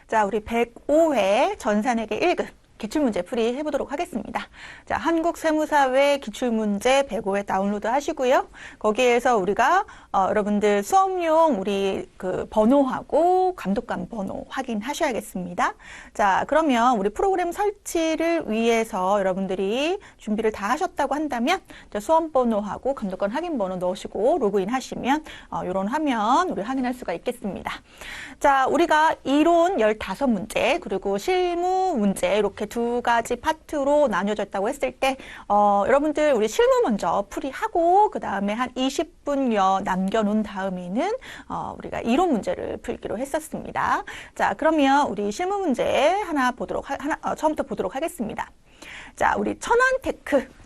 자, 우리 105회 전산회계 1급 기출문제 풀이 해보도록 하겠습니다. 자, 한국세무사회 기출문제 105회 다운로드 하시고요. 거기에서 우리가 여러분들 수업용 우리 그 번호하고 감독관 번호 확인하셔야겠습니다. 자, 그러면 우리 프로그램 설치를 위해서 여러분들이 준비를 다 하셨다고 한다면 수험 번호하고 감독관 확인 번호 넣으시고 로그인 하시면 이런 화면 우리 확인할 수가 있겠습니다. 자, 우리가 이론 15문제 그리고 실무 문제 이렇게 두 가지 파트로 나뉘어졌다고 했을 때 여러분들 우리 실무 먼저 풀이하고 그 다음에 한 20분여 남겨놓은 다음에는 우리가 이론 문제를 풀기로 했었습니다. 자, 그러면 우리 실무 문제 하나 처음부터 보도록 하겠습니다. 자, 우리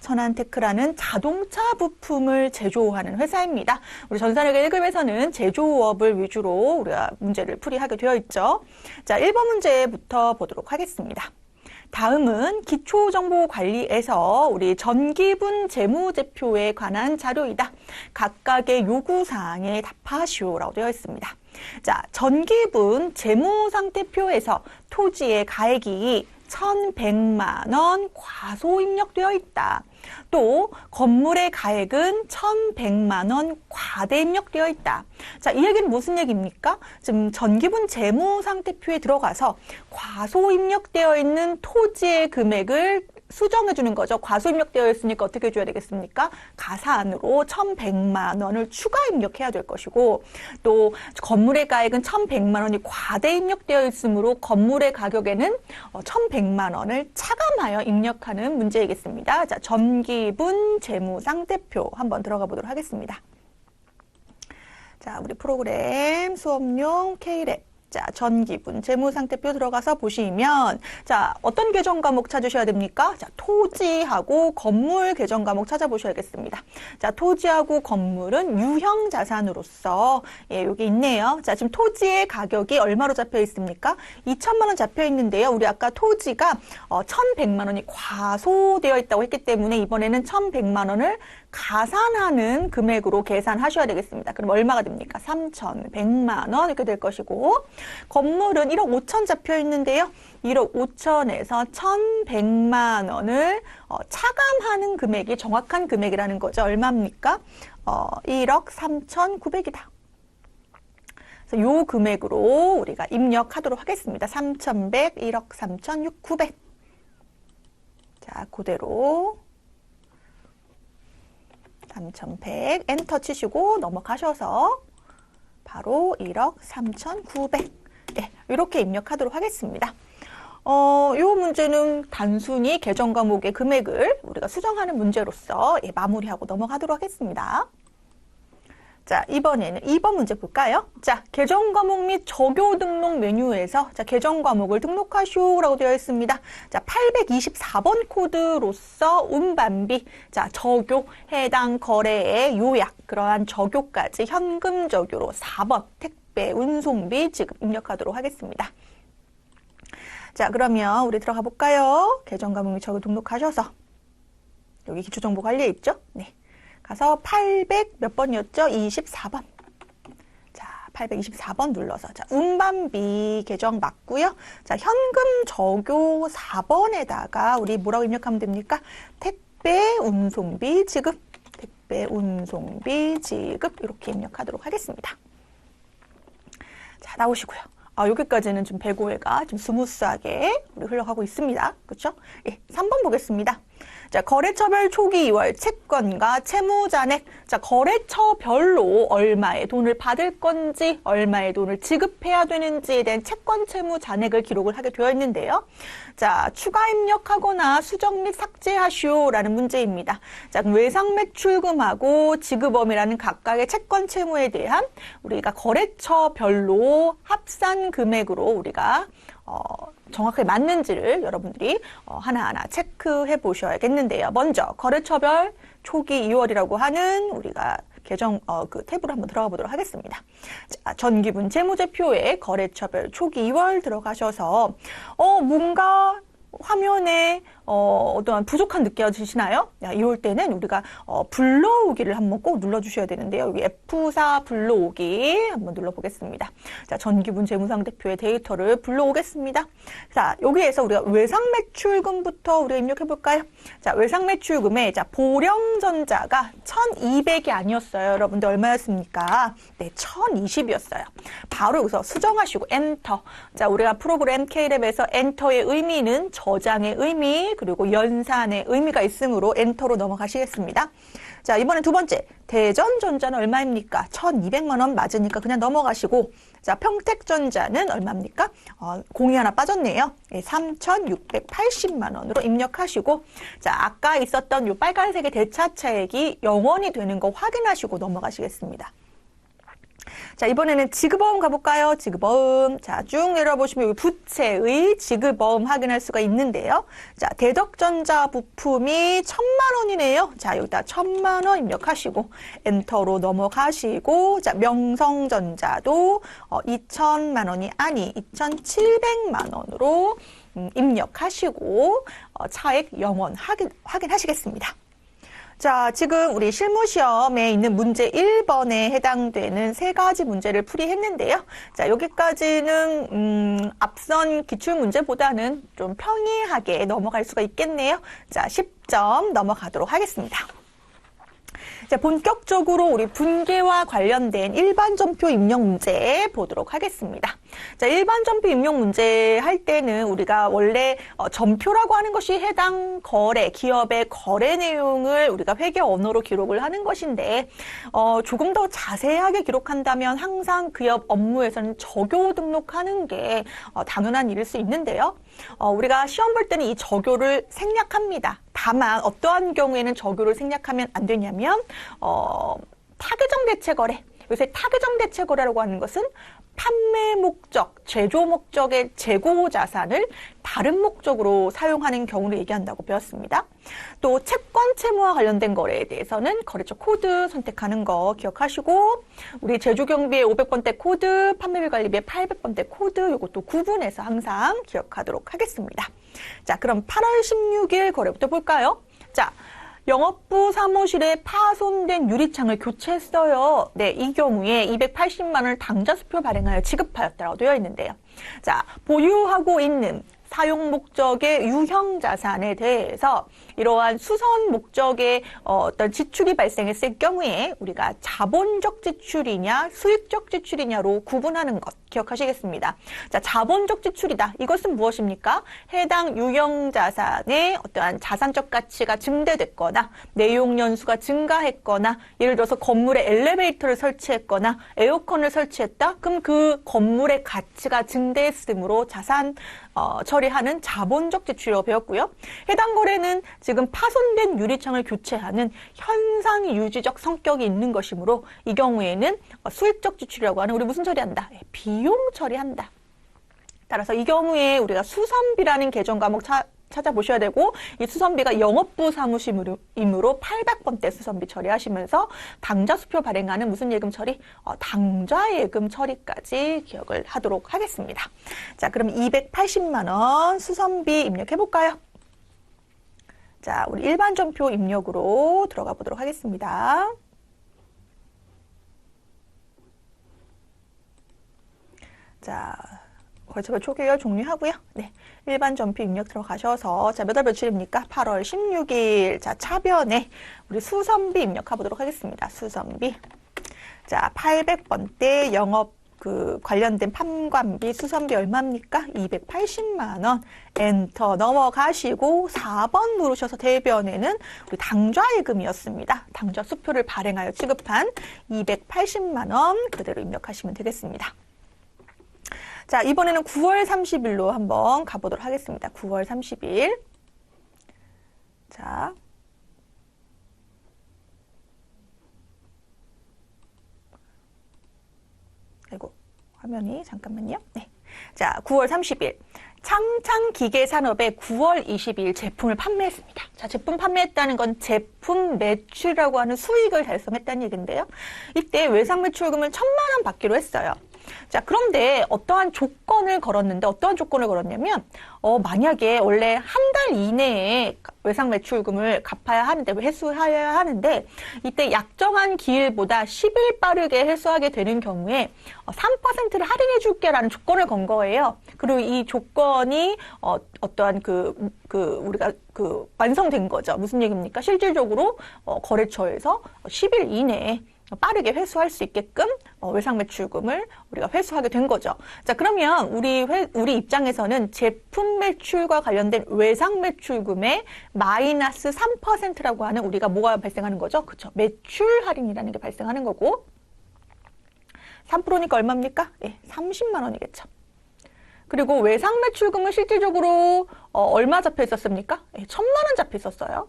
천안테크라는 자동차 부품을 제조하는 회사입니다. 우리 전산회계 1급에서는 제조업을 위주로 우리가 문제를 풀이하게 되어 있죠. 자, 1번 문제부터 보도록 하겠습니다. 다음은 기초정보관리에서 우리 전기분 재무제표에 관한 자료이다. 각각의 요구사항에 답하시오라고 되어 있습니다. 자, 전기분 재무상태표에서 토지의 가액이 1,100만 원 과소 입력되어 있다. 또 건물의 가액은 1,100만 원 과대 입력되어 있다. 자, 이 얘기는 무슨 얘기입니까? 지금 전기분 재무상태표에 들어가서 과소 입력되어 있는 토지의 금액을 수정해 주는 거죠. 과소 입력되어 있으니까 어떻게 해줘야 되겠습니까? 가산으로 1,100만 원을 추가 입력해야 될 것이고, 또 건물의 가액은 1,100만 원이 과대 입력되어 있으므로 건물의 가격에는 1,100만 원을 차감하여 입력하는 문제이겠습니다. 자, 전기분 재무상태표 한번 들어가 보도록 하겠습니다. 자, 우리 프로그램 수업용 K랩. 자, 전기분 재무상태표 들어가서 보시면 자, 어떤 계정 과목 찾으셔야 됩니까? 자, 토지하고 건물 계정 과목 찾아보셔야겠습니다. 자, 토지하고 건물은 유형 자산으로서 여기 있네요. 자, 지금 토지의 가격이 얼마로 잡혀 있습니까? 2,000만 원 잡혀 있는데요. 우리 아까 토지가 1,100만 원이 과소되어 있다고 했기 때문에 이번에는 1,100만 원을 가산하는 금액으로 계산하셔야 되겠습니다. 그럼 얼마가 됩니까? 3,100만 원 이렇게 될 것이고, 건물은 1억 5천 잡혀 있는데요. 1억 5천에서 1,100만 원을 차감하는 금액이 정확한 금액이라는 거죠. 얼마입니까? 1억 3,900이다. 그래서 요 금액으로 우리가 입력하도록 하겠습니다. 3,100, 1억 3,900. 자, 그대로 3,100 엔터 치시고 넘어가셔서 바로 1억 3,900 이렇게 입력하도록 하겠습니다. 이 문제는 단순히 계정 과목의 금액을 우리가 수정하는 문제로서 마무리하고 넘어가도록 하겠습니다. 자, 이번에는 2번 문제 볼까요? 자, 계정 과목 및 적요 등록 메뉴에서 자, 계정 과목을 등록하시오라고 되어 있습니다. 자, 824번 코드로서 운반비, 자, 적요, 해당 거래의 요약, 그러한 적요까지 현금 적요로 4번 택배 운송비 지급 입력하도록 하겠습니다. 자, 그러면 우리 들어가 볼까요? 계정 과목 및 적요 등록하셔서 여기 기초정보 관리에 있죠? 네. 가서 800 몇 번이었죠? 24번. 자, 824번 눌러서. 자, 운반비 계정 맞고요. 자, 현금 적요 4번에다가 우리 뭐라고 입력하면 됩니까? 택배 운송비 지급. 택배 운송비 지급. 이렇게 입력하도록 하겠습니다. 자, 나오시고요. 여기까지는 좀 105회가 좀 스무스하게 우리 흘러가고 있습니다. 그렇죠? 예, 3번 보겠습니다. 자, 거래처별 초기 2월 채권과 채무잔액. 자, 거래처별로 얼마의 돈을 받을 건지, 얼마의 돈을 지급해야 되는지에 대한 채권 채무 잔액을 기록을 하게 되어 있는데요. 자, 추가 입력하거나 수정 및 삭제하시오라는 문제입니다. 자, 그럼 외상 매출금하고 지급엄이라는 각각의 채권 채무에 대한 우리가 거래처별로 합산 금액으로 우리가 정확하게 맞는지를 여러분들이 하나하나 체크해 보셔야겠는데요. 먼저 거래처별 초기 2월이라고 하는 우리가 계정 그 탭으로 한번 들어가 보도록 하겠습니다. 자, 전기분 재무제표에 거래처별 초기 2월 들어가셔서 뭔가 화면에 어떠한 부족한 느껴지시나요? 이럴 때는 우리가 불러오기를 한번 꼭 눌러주셔야 되는데요. 여기 F4 불러오기 한번 눌러보겠습니다. 자, 전기분 재무상대표의 데이터를 불러오겠습니다. 자, 여기에서 우리가 외상매출금부터 우리가 입력해볼까요? 자, 외상매출금에 자, 보령전자가 1200이 아니었어요. 여러분들 얼마였습니까? 네, 1020이었어요. 바로 여기서 수정하시고 엔터. 자, 우리가 프로그램 K랩에서 엔터의 의미는 저장의 의미 그리고 연산의 의미가 있으므로 엔터로 넘어가시겠습니다. 자, 이번엔 두 번째. 대전전자는 얼마입니까? 1200만 원 맞으니까 그냥 넘어가시고, 자, 평택전자는 얼마입니까? 공이 하나 빠졌네요. 3680만 원으로 입력하시고, 자, 아까 있었던 이 빨간색의 대차차액이 0원이 되는 거 확인하시고 넘어가시겠습니다. 자, 이번에는 지급어음 가볼까요? 지급어음. 자, 쭉 내려보시면 여기 부채의 지급어음 확인할 수가 있는데요. 자, 대덕전자 부품이 1000만 원이네요. 자, 여기다 1000만 원 입력하시고 엔터로 넘어가시고, 자, 명성전자도 2000만 원이 아니 2700만 원으로 입력하시고 차액 0원 확인하시겠습니다. 자, 지금 우리 실무시험에 있는 문제 1번에 해당되는 세 가지 문제를 풀이했는데요. 자, 여기까지는 앞선 기출문제보다는 좀 평이하게 넘어갈 수가 있겠네요. 자, 10점 넘어가도록 하겠습니다. 자, 본격적으로 우리 분계와 관련된 일반전표 입력 문제 보도록 하겠습니다. 자, 일반전표 입력 문제 할 때는 우리가 원래 전표라고 하는 것이 해당 거래, 기업의 거래 내용을 우리가 회계 언어로 기록을 하는 것인데 조금 더 자세하게 기록한다면 항상 기업 업무에서는 적요 등록하는 게 당연한 일일 수 있는데요. 우리가 시험 볼 때는 이 적요를 생략합니다. 다만 어떠한 경우에는 적요를 생략하면 안 되냐면 타겟형 대체거래. 요새 타겟형 대체거래라고 하는 것은 판매 목적, 제조 목적의 재고 자산을 다른 목적으로 사용하는 경우를 얘기한다고 배웠습니다. 또 채권 채무와 관련된 거래에 대해서는 거래처 코드 선택하는 거 기억하시고, 우리 제조경비의 500번대 코드, 판매비 관리비의 800번대 코드 이것도 구분해서 항상 기억하도록 하겠습니다. 자, 그럼 8월 16일 거래부터 볼까요? 자, 영업부 사무실에 파손된 유리창을 교체했어요. 네, 이 경우에 280만 원을 당좌수표 발행하여 지급하였다고 되어 있는데요. 자, 보유하고 있는 사용 목적의 유형 자산에 대해서 이러한 수선 목적의 어떤 지출이 발생했을 경우에 우리가 자본적 지출이냐 수익적 지출이냐로 구분하는 것 기억하시겠습니다. 자, 자본적 지출이다. 이것은 무엇입니까? 해당 유형 자산의 어떠한 자산적 가치가 증대됐거나 내용 연수가 증가했거나 예를 들어서 건물에 엘리베이터를 설치했거나 에어컨을 설치했다. 그럼 그 건물의 가치가 증대했으므로 자산 처리하는 자본적 지출이라고 배웠고요. 해당 거래는 지금 파손된 유리창을 교체하는 현상 유지적 성격이 있는 것이므로 이 경우에는 수익적 지출이라고 하는 우리 무슨 처리한다? 비용 처리한다. 따라서 이 경우에 우리가 수선비라는 계정 과목 찾아보셔야 되고 이 수선비가 영업부 사무실이므로 800번대 수선비 처리하시면서 당좌수표 발행하는 무슨 예금 처리? 당좌예금 처리까지 기억을 하도록 하겠습니다. 자, 그럼 280만 원 수선비 입력해 볼까요? 자, 우리 일반 전표 입력으로 들어가 보도록 하겠습니다. 자, 거래처별 초기결 종료하고요. 네, 일반 전표 입력 들어가셔서 자, 몇 월 며칠입니까? 8월 16일. 자, 차변에 우리 수선비 입력해 보도록 하겠습니다. 수선비. 자, 800번대 영업 관련된 판관비 수선비 얼마입니까? 280만 원. 엔터 넘어가시고 4번 누르셔서 대변에는 우리 당좌예금이었습니다. 당좌 수표를 발행하여 지급한 280만 원 그대로 입력하시면 되겠습니다. 자, 이번에는 9월 30일로 한번 가보도록 하겠습니다. 9월 30일. 자. 아이고, 화면이 잠깐만요. 네. 자, 9월 30일. 창창기계산업에 9월 22일 제품을 판매했습니다. 자, 제품 판매했다는 건 제품 매출이라고 하는 수익을 달성했다는 얘기인데요. 이때 외상매출금을 1000만 원 받기로 했어요. 자, 그런데 어떠한 조건을 걸었냐면, 만약에 원래 한 달 이내에 외상 매출금을 갚아야 하는데, 회수해야 하는데, 이때 약정한 기일보다 10일 빠르게 회수하게 되는 경우에 3%를 할인해 줄게라는 조건을 건 거예요. 그리고 이 조건이 어떠한 우리가 완성된 거죠. 무슨 얘기입니까? 실질적으로 거래처에서 10일 이내에 빠르게 회수할 수 있게끔 외상 매출금을 우리가 회수하게 된 거죠. 자, 그러면 우리 입장에서는 제품 매출과 관련된 외상 매출금의 마이너스 3%라고 하는 우리가 뭐가 발생하는 거죠? 그렇죠. 매출 할인이라는 게 발생하는 거고 3%니까 얼마입니까? 네, 30만 원이겠죠. 그리고 외상 매출금은 실질적으로 얼마 잡혀 있었습니까? 네, 1,000만 원 잡혀 있었어요.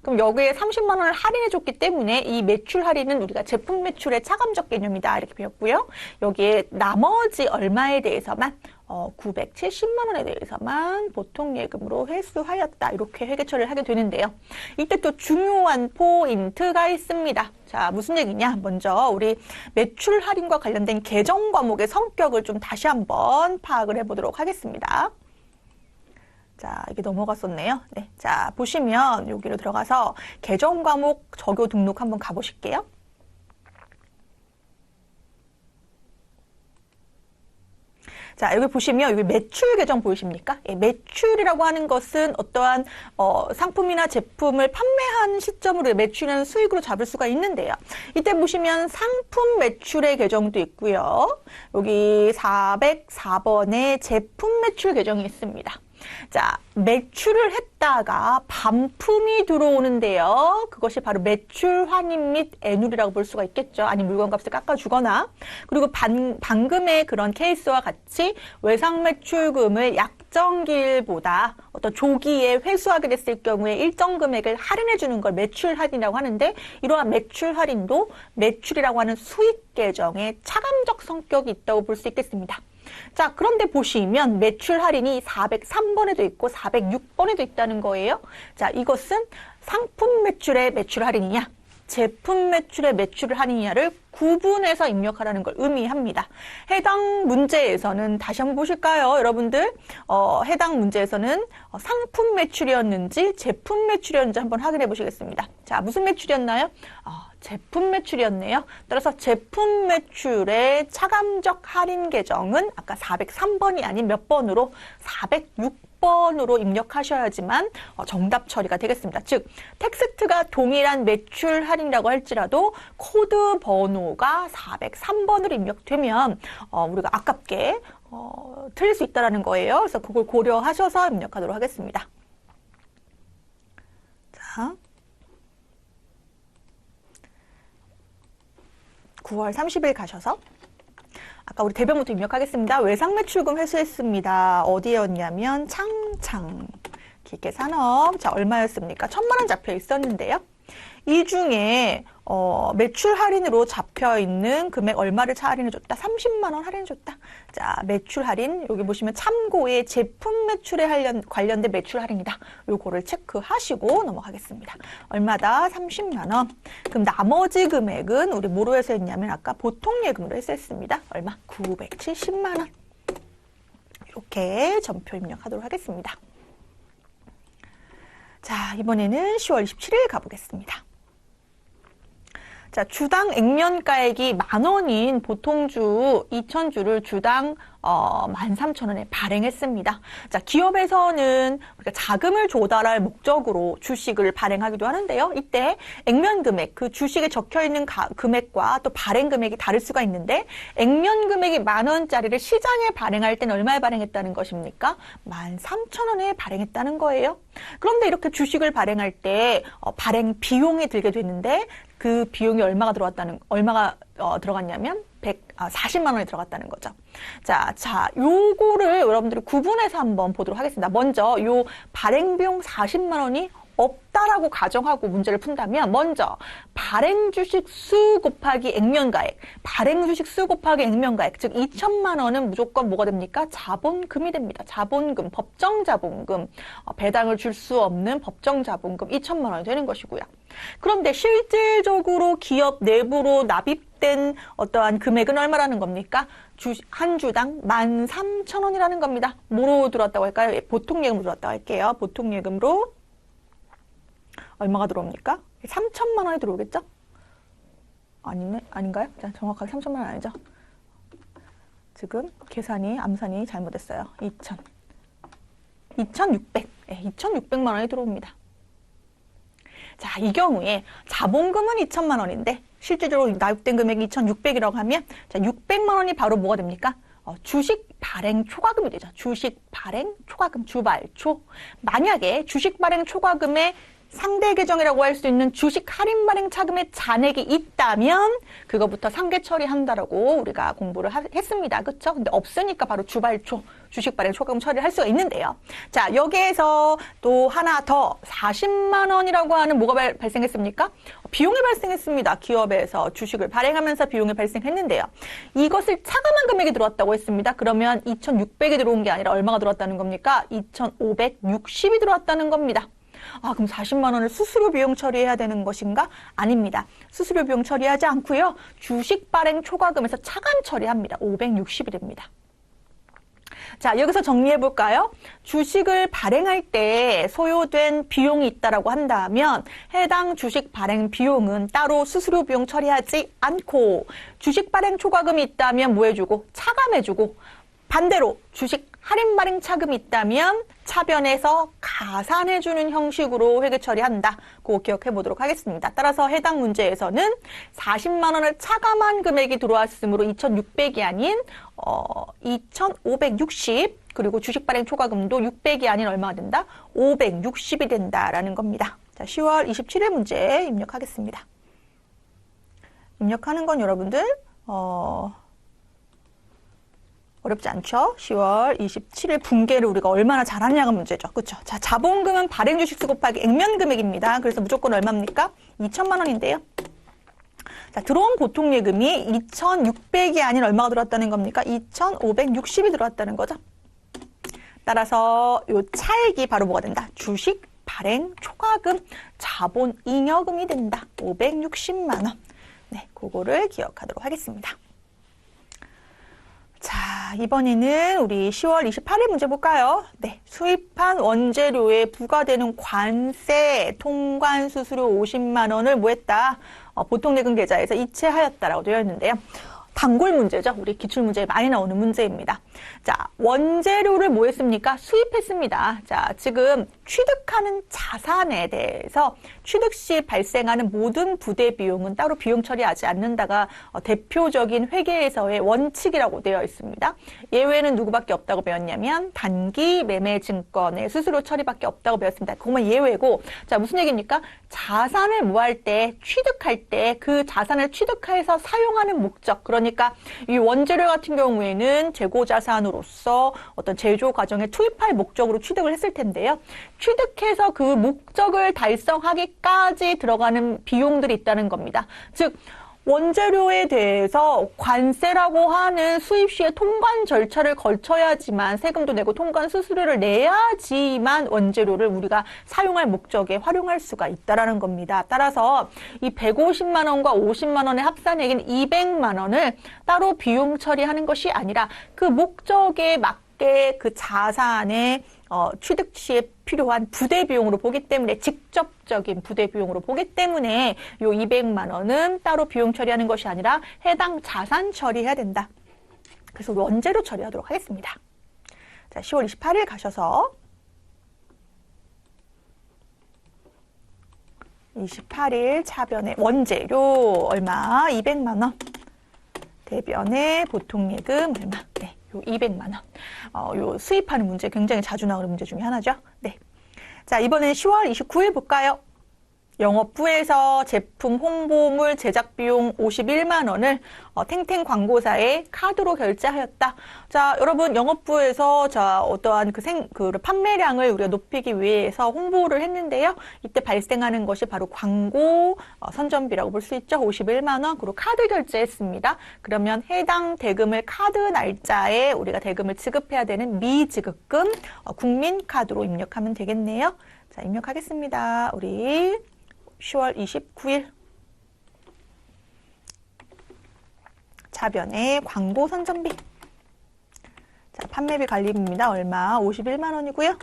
그럼 여기에 30만 원을 할인해 줬기 때문에 이 매출 할인은 우리가 제품 매출의 차감적 개념이다 이렇게 배웠고요. 여기에 나머지 얼마에 대해서만 970만 원에 대해서만 보통 예금으로 회수하였다. 이렇게 회계 처리를 하게 되는데요. 이때 또 중요한 포인트가 있습니다. 자, 무슨 얘기냐? 먼저 우리 매출 할인과 관련된 계정 과목의 성격을 좀 다시 한번 파악을 해보도록 하겠습니다. 자, 이게 넘어갔었네요. 네. 자, 보시면 여기로 들어가서 계정 과목 적요 등록 한번 가보실게요. 자, 여기 보시면 여기 매출 계정 보이십니까? 예, 매출이라고 하는 것은 어떠한 상품이나 제품을 판매한 시점으로 매출이라는 수익으로 잡을 수가 있는데요. 이때 보시면 상품 매출의 계정도 있고요. 여기 404번에 제품 매출 계정이 있습니다. 자, 매출을 했다가 반품이 들어오는데요. 그것이 바로 매출 환입 및 애누리라고 볼 수가 있겠죠. 아니 물건값을 깎아주거나. 그리고 방금의 그런 케이스와 같이 외상 매출금을 약정기일보다 어떤 조기에 회수하게 됐을 경우에 일정 금액을 할인해 주는 걸 매출 할인이라고 하는데, 이러한 매출 할인도 매출이라고 하는 수익 계정에 차감적 성격이 있다고 볼 수 있겠습니다. 자, 그런데 보시면 매출 할인이 403번에도 있고 406번에도 있다는 거예요. 자, 이것은 상품 매출의 매출 할인이냐, 제품 매출의 매출 할인이냐를 구분해서 입력하라는 걸 의미합니다. 해당 문제에서는 다시 한번 보실까요, 여러분들? 해당 문제에서는 상품 매출이었는지 제품 매출이었는지 한번 확인해 보시겠습니다. 자, 무슨 매출이었나요? 제품 매출이었네요. 따라서 제품 매출의 차감적 할인 계정은 아까 403번이 아닌 몇 번으로 406번으로 입력하셔야지만 정답 처리가 되겠습니다. 즉 텍스트가 동일한 매출 할인이라고 할지라도 코드 번호가 403번으로 입력되면 우리가 아깝게 틀릴 수 있다는 거예요. 그래서 그걸 고려하셔서 입력하도록 하겠습니다. 자, 9월 30일 가셔서 아까 우리 대변부터 입력하겠습니다. 외상 매출금 회수했습니다. 어디였냐면 창창 기계산업. 자, 얼마였습니까? 1,000만 원 잡혀 있었는데요. 이 중에 매출 할인으로 잡혀 있는 금액 얼마를 할인해줬다? 30만 원 할인해줬다. 자, 매출 할인 여기 보시면 참고에 제품 매출에 관련된 매출 할인이다. 요거를 체크하시고 넘어가겠습니다. 얼마다? 30만 원. 그럼 나머지 금액은 우리 뭐로 해서 했냐면 아까 보통 예금으로 해서 했습니다. 얼마? 970만 원. 이렇게 전표 입력하도록 하겠습니다. 자, 이번에는 10월 27일 가보겠습니다. 자, 주당 액면가액이 10,000원인 보통주 2,000주를 주당 13,000원에 발행했습니다. 자, 기업에서는 우리가 자금을 조달할 목적으로 주식을 발행하기도 하는데요. 이때 액면 금액, 그 주식에 적혀 있는 금액과 또 발행 금액이 다를 수가 있는데, 액면 금액이 10,000원짜리를 시장에 발행할 때는 얼마에 발행했다는 것입니까? 13,000원에 발행했다는 거예요. 그런데 이렇게 주식을 발행할 때 발행 비용이 들게 되는데, 그 비용이 얼마가 들어갔냐면 140만 원이 들어갔다는 거죠. 자, 요거를 여러분들이 구분해서 한번 보도록 하겠습니다. 먼저 요 발행 비용 40만 원이 없다라고 가정하고 문제를 푼다면 먼저 발행주식 수 곱하기 액면가액, 발행주식 수 곱하기 액면가액, 즉 2천만 원은 무조건 뭐가 됩니까? 자본금이 됩니다. 자본금, 법정자본금, 배당을 줄 수 없는 법정자본금 2천만 원이 되는 것이고요. 그런데 실질적으로 기업 내부로 납입된 어떠한 금액은 얼마라는 겁니까? 한 주당 13,000원이라는 겁니다. 뭐로 들어왔다고 할까요? 보통예금으로 들어왔다고 할게요. 보통예금으로 얼마가 들어옵니까? 3천만 원이 들어오겠죠? 아닌가요? 자, 정확하게 3천만 원 아니죠? 지금 계산이, 암산이 잘못했어요. 2,600. 네, 2,600만 원이 들어옵니다. 자, 이 경우에 자본금은 2천만 원인데 실질적으로 납입된 금액이 2,600이라고 하면 자, 600만 원이 바로 뭐가 됩니까? 주식 발행 초과금이 되죠. 주식 발행 초과금, 주발초. 만약에 주식 발행 초과금의 상대 계정이라고 할 수 있는 주식 할인 발행 차금의 잔액이 있다면 그거부터 상계 처리한다라고 우리가 공부를 했습니다. 그렇죠? 근데 없으니까 바로 주발초, 주식 발행 초과금 처리를 할 수가 있는데요. 자, 여기에서 또 하나 더 40만 원이라고 하는 뭐가 발생했습니까? 비용이 발생했습니다. 기업에서 주식을 발행하면서 비용이 발생했는데요. 이것을 차감한 금액이 들어왔다고 했습니다. 그러면 2,600이 들어온 게 아니라 얼마가 들어왔다는 겁니까? 2,560이 들어왔다는 겁니다. 아, 그럼 40만 원을 수수료 비용 처리해야 되는 것인가? 아닙니다. 수수료 비용 처리하지 않고요. 주식 발행 초과금에서 차감 처리합니다. 560이 됩니다. 자, 여기서 정리해 볼까요? 주식을 발행할 때 소요된 비용이 있다라고 한다면 해당 주식 발행 비용은 따로 수수료 비용 처리하지 않고 주식 발행 초과금이 있다면 뭐 해주고? 차감해주고 반대로 주식 할인 발행 차금이 있다면 차변에서 가산해주는 형식으로 회계 처리한다. 그거 기억해 보도록 하겠습니다. 따라서 해당 문제에서는 40만 원을 차감한 금액이 들어왔으므로 2,600이 아닌 2,560 그리고 주식 발행 초과금도 600이 아닌 얼마가 된다? 560이 된다라는 겁니다. 자, 10월 27일 문제 입력하겠습니다. 입력하는 건 여러분들 어렵지 않죠? 10월 27일 분계를 우리가 얼마나 잘하냐가 문제죠. 그렇죠? 자, 자본금은 발행주식수 곱하기 액면금액입니다. 그래서 무조건 얼마입니까? 2천만 원인데요. 자, 들어온 보통예금이 2,600이 아닌 얼마가 들어왔다는 겁니까? 2,560이 들어왔다는 거죠. 따라서 요 차액이 바로 뭐가 된다? 주식 발행 초과금 자본 잉여금이 된다. 560만 원. 네, 그거를 기억하도록 하겠습니다. 자, 이번에는 우리 10월 28일 문제 볼까요? 네, 수입한 원재료에 부과되는 관세, 통관 수수료 50만 원을 뭐 했다? 보통예금 계좌에서 이체하였다라고 되어 있는데요. 단골 문제죠. 우리 기출문제에 많이 나오는 문제입니다. 자, 원재료를 뭐 했습니까? 수입했습니다. 자, 지금 취득하는 자산에 대해서 취득 시 발생하는 모든 부대 비용은 따로 비용 처리하지 않는다가 대표적인 회계에서의 원칙이라고 되어 있습니다. 예외는 누구밖에 없다고 배웠냐면 단기 매매 증권의 수수료 처리밖에 없다고 배웠습니다. 그것만 예외고, 자, 무슨 얘기입니까? 자산을 뭐 할 때, 취득할 때 그 자산을 취득해서 사용하는 목적, 그러니까 이 원재료 같은 경우에는 재고자산으로서 어떤 제조 과정에 투입할 목적으로 취득을 했을 텐데요. 취득해서 그 목적을 달성하기까지 들어가는 비용들이 있다는 겁니다. 즉 원재료에 대해서 관세라고 하는 수입 시에 통관 절차를 거쳐야지만 세금도 내고 통관 수수료를 내야지만 원재료를 우리가 사용할 목적에 활용할 수가 있다라는 겁니다. 따라서 이 150만 원과 50만 원의 합산액인 200만 원을 따로 비용 처리하는 것이 아니라 그 목적에 맞게 그 자산의 취득 시에 필요한 부대 비용으로 보기 때문에 직접적인 부대 비용으로 보기 때문에 요 200만 원은 따로 비용 처리하는 것이 아니라 해당 자산 처리해야 된다. 그래서 원재료 처리하도록 하겠습니다. 자, 10월 28일 가셔서 28일 차변에 원재료 얼마? 200만 원. 대변에 보통예금 얼마? 네. 200만 원. 요 수입하는 문제 굉장히 자주 나오는 문제 중에 하나죠. 네. 자, 이번엔 10월 29일 볼까요? 영업부에서 제품 홍보물 제작 비용 51만 원을 탱탱 광고사에 카드로 결제하였다. 자, 여러분 영업부에서 자 어떠한 그 판매량을 우리가 높이기 위해서 홍보를 했는데요. 이때 발생하는 것이 바로 광고 선전비라고 볼 수 있죠. 51만 원. 그리고 카드 결제했습니다. 그러면 해당 대금을 카드 날짜에 우리가 대금을 지급해야 되는 미지급금 국민카드로 입력하면 되겠네요. 자, 입력하겠습니다. 우리 10월 29일 자변의 광고 선전비. 자, 판매비 관리비입니다. 얼마? 51만 원이고요.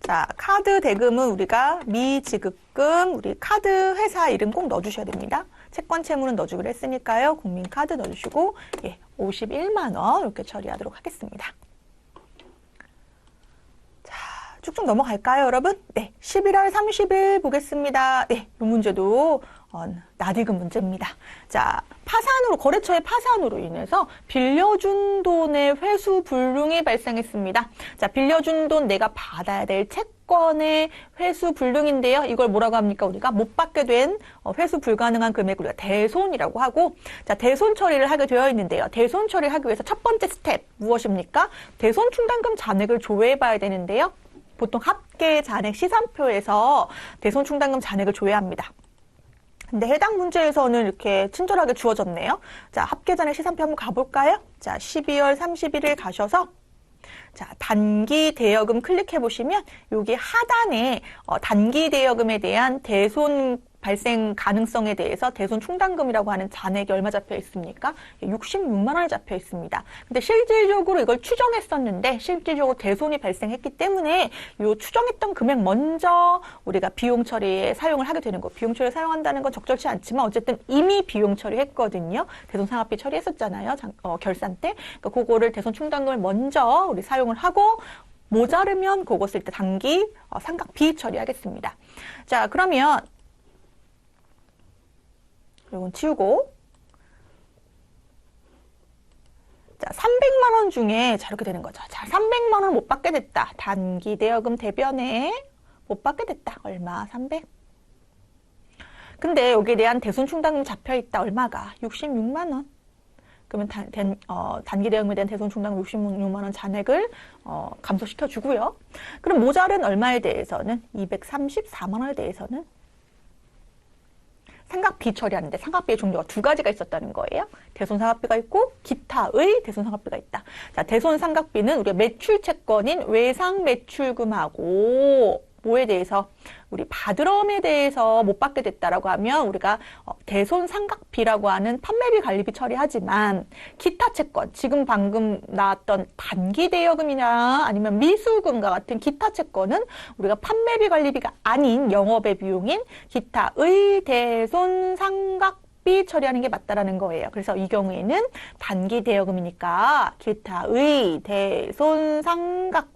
자, 카드 대금은 우리가 미지급금, 우리 카드 회사 이름 꼭 넣어주셔야 됩니다. 채권 채무는 넣어주기로 했으니까요. 국민카드 넣어주시고, 예, 51만 원 이렇게 처리하도록 하겠습니다. 쭉쭉 넘어갈까요, 여러분? 네, 11월 30일 보겠습니다. 네, 이 문제도 낯익은 문제입니다. 자, 파산으로, 거래처의 파산으로 인해서 빌려준 돈의 회수 불능이 발생했습니다. 자, 빌려준 돈 내가 받아야 될 채권의 회수 불능인데요. 이걸 뭐라고 합니까? 우리가 못 받게 된 회수 불가능한 금액을 우리가 대손이라고 하고, 자, 대손 처리를 하게 되어 있는데요. 대손 처리를 하기 위해서 첫 번째 스텝 무엇입니까? 대손 충당금 잔액을 조회해 봐야 되는데요. 보통 합계 잔액 시산표에서 대손 충당금 잔액을 조회합니다. 근데 해당 문제에서는 이렇게 친절하게 주어졌네요. 자, 합계 잔액 시산표 한번 가볼까요? 자, 12월 31일 가셔서 자, 단기 대여금 클릭해 보시면 여기 하단에 단기 대여금에 대한 대손 발생 가능성에 대해서 대손 충당금이라고 하는 잔액이 얼마 잡혀 있습니까? 66만 원이 잡혀 있습니다. 근데 실질적으로 이걸 추정했었는데 실질적으로 대손이 발생했기 때문에 이 추정했던 금액 먼저 우리가 비용 처리에 사용을 하게 되는 거. 비용 처리에 사용한다는 건 적절치 않지만 어쨌든 이미 비용 처리했거든요. 대손 상환비 처리했었잖아요. 결산 때. 그러니까 그거를 대손 충당금을 먼저 우리 사용을 하고 모자르면 그것을 일단 단기 상각비 처리하겠습니다. 자, 그러면 이건 치우고, 자, 300만 원 중에 자, 이렇게 되는 거죠. 자, 300만 원 못 받게 됐다. 단기 대여금 대변에 못 받게 됐다. 얼마? 300. 근데 여기에 대한 대손 충당금 잡혀 있다. 얼마가? 66만 원. 그러면 단기 대여금에 대한 대손 충당금 66만 원 잔액을 감소시켜 주고요. 그럼 모자른 얼마에 대해서는 234만 원에 대해서는 상각비 처리하는데 상각비의 종류가 두 가지가 있었다는 거예요. 대손 상각비가 있고 기타의 대손 상각비가 있다. 자, 대손 상각비는 우리가 매출 채권인 외상 매출금하고 뭐에 대해서 우리 받으럼에 대해서 못 받게 됐다라고 하면 우리가 대손 상각비라고 하는 판매비 관리비 처리하지만 기타 채권, 지금 방금 나왔던 단기 대여금이나 아니면 미수금과 같은 기타 채권은 우리가 판매비 관리비가 아닌 영업의 비용인 기타의 대손 상각비 처리하는 게 맞다라는 거예요. 그래서 이 경우에는 단기 대여금이니까 기타의 대손 상각비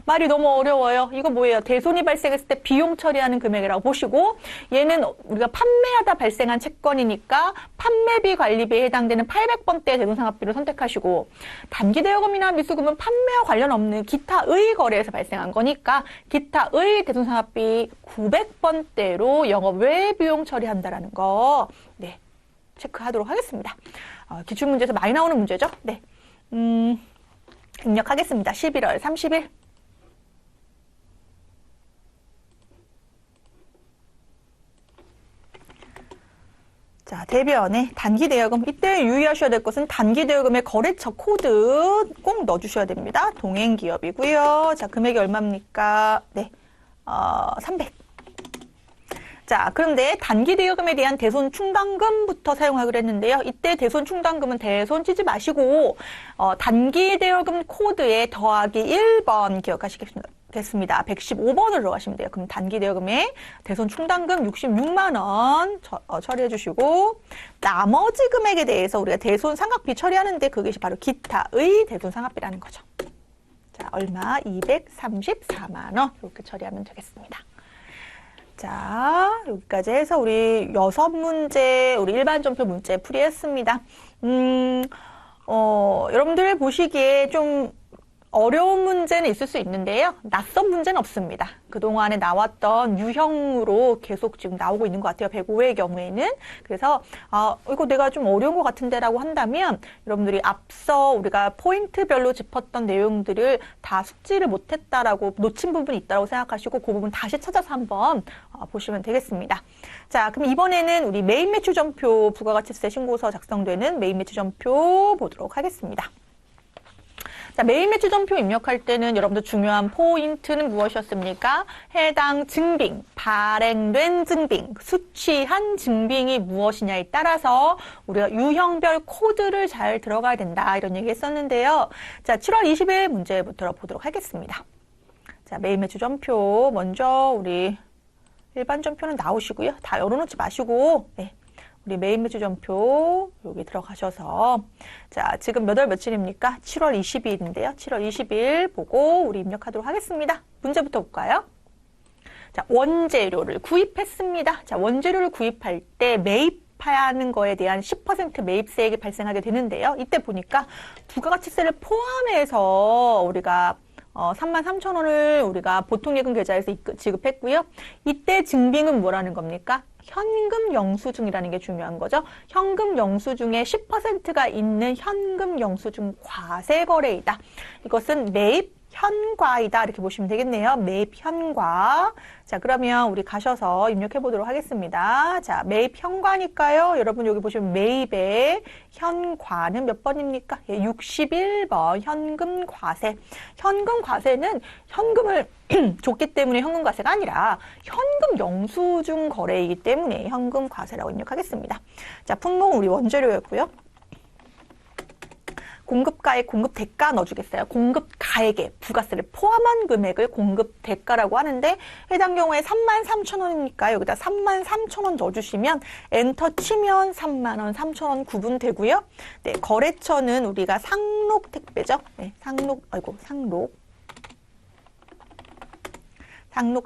말이 너무 어려워요. 이거 뭐예요? 대손이 발생했을 때 비용 처리하는 금액이라고 보시고 얘는 우리가 판매하다 발생한 채권이니까 판매비 관리비에 해당되는 800번대 대손상각비를 선택하시고 단기 대여금이나 미수금은 판매와 관련 없는 기타의 거래에서 발생한 거니까 기타의 대손상각비 900번대로 영업 외 비용 처리한다라는 거 네, 체크하도록 하겠습니다. 기출문제에서 많이 나오는 문제죠. 네. 입력하겠습니다. 11월 30일. 자, 대변에 단기 대여금. 이때 유의하셔야 될 것은 단기 대여금의 거래처 코드 꼭 넣어주셔야 됩니다. 동행기업이고요. 자, 금액이 얼마입니까? 네, 300. 자, 그런데 단기 대여금에 대한 대손 충당금부터 사용하기로 했는데요. 이때 대손 충당금은 대손 치지 마시고 단기 대여금 코드에 더하기 1번 기억하시겠습니다. 115번을 들어가시면 돼요. 그럼 단기 대여금에 대손 충당금 66만 원 처리해 주시고 나머지 금액에 대해서 우리가 대손 상각비 처리하는데 그것이 바로 기타의 대손 상각비라는 거죠. 자, 얼마? 234만 원 이렇게 처리하면 되겠습니다. 자, 여기까지 해서 우리 6문제, 우리 일반 점표 문제 풀이했습니다. 여러분들 보시기에 좀 어려운 문제는 있을 수 있는데요. 낯선 문제는 없습니다. 그동안에 나왔던 유형으로 계속 지금 나오고 있는 것 같아요. 105회의 경우에는. 그래서 이거 내가 좀 어려운 것 같은데 라고 한다면 여러분들이 앞서 우리가 포인트별로 짚었던 내용들을 다 숙지를 못했다라고 놓친 부분이 있다고 생각하시고 그 부분 다시 찾아서 한번 보시면 되겠습니다. 자, 그럼 이번에는 우리 매입 매출 전표 부가가치세 신고서 작성되는 매입 매출 전표 보도록 하겠습니다. 자, 매입 매출 전표 입력할 때는 여러분들 중요한 포인트는 무엇이었습니까? 해당 증빙, 발행된 증빙, 수취한 증빙이 무엇이냐에 따라서 우리가 유형별 코드를 잘 들어가야 된다. 이런 얘기 했었는데요. 자, 7월 20일 문제부터 보도록 하겠습니다. 자, 매입 매출 전표 먼저 우리 일반 전표는 나오시고요. 다 열어놓지 마시고 네. 우리 매입 매출 전표 여기 들어가셔서 자, 지금 몇 월 며칠입니까? 7월 22일인데요. 7월 20일 보고 우리 입력하도록 하겠습니다. 문제부터 볼까요? 자, 원재료를 구입했습니다. 자, 원재료를 구입할 때 매입하는 거에 대한 10% 매입세액이 발생하게 되는데요. 이때 보니까 부가가치세를 포함해서 우리가 33,000원을 우리가 보통예금 계좌에서 지급했고요. 이때 증빙은 뭐라는 겁니까? 현금 영수증이라는 게 중요한 거죠. 현금 영수증에 10%가 있는 현금 영수증 과세 거래이다. 이것은 매입 현과이다. 이렇게 보시면 되겠네요. 매입 현과. 자, 그러면 우리 가셔서 입력해 보도록 하겠습니다. 자, 매입 현과니까요. 여러분 여기 보시면 매입의 현과는 몇 번입니까? 예, 61번 현금 과세. 현금 과세는 현금을 줬기 때문에 현금 과세가 아니라 현금 영수증 거래이기 때문에 현금 과세라고 입력하겠습니다. 자, 품목은 우리 원재료였고요. 공급가액, 공급대가 넣어주겠어요. 공급가액에 부가세를 포함한 금액을 공급대가라고 하는데 해당 경우에 33,000원이니까 여기다 33,000원 넣어주시면 엔터 치면 30,000원, 3,000원 구분되고요. 네, 거래처는 우리가 상록택배죠. 네, 상록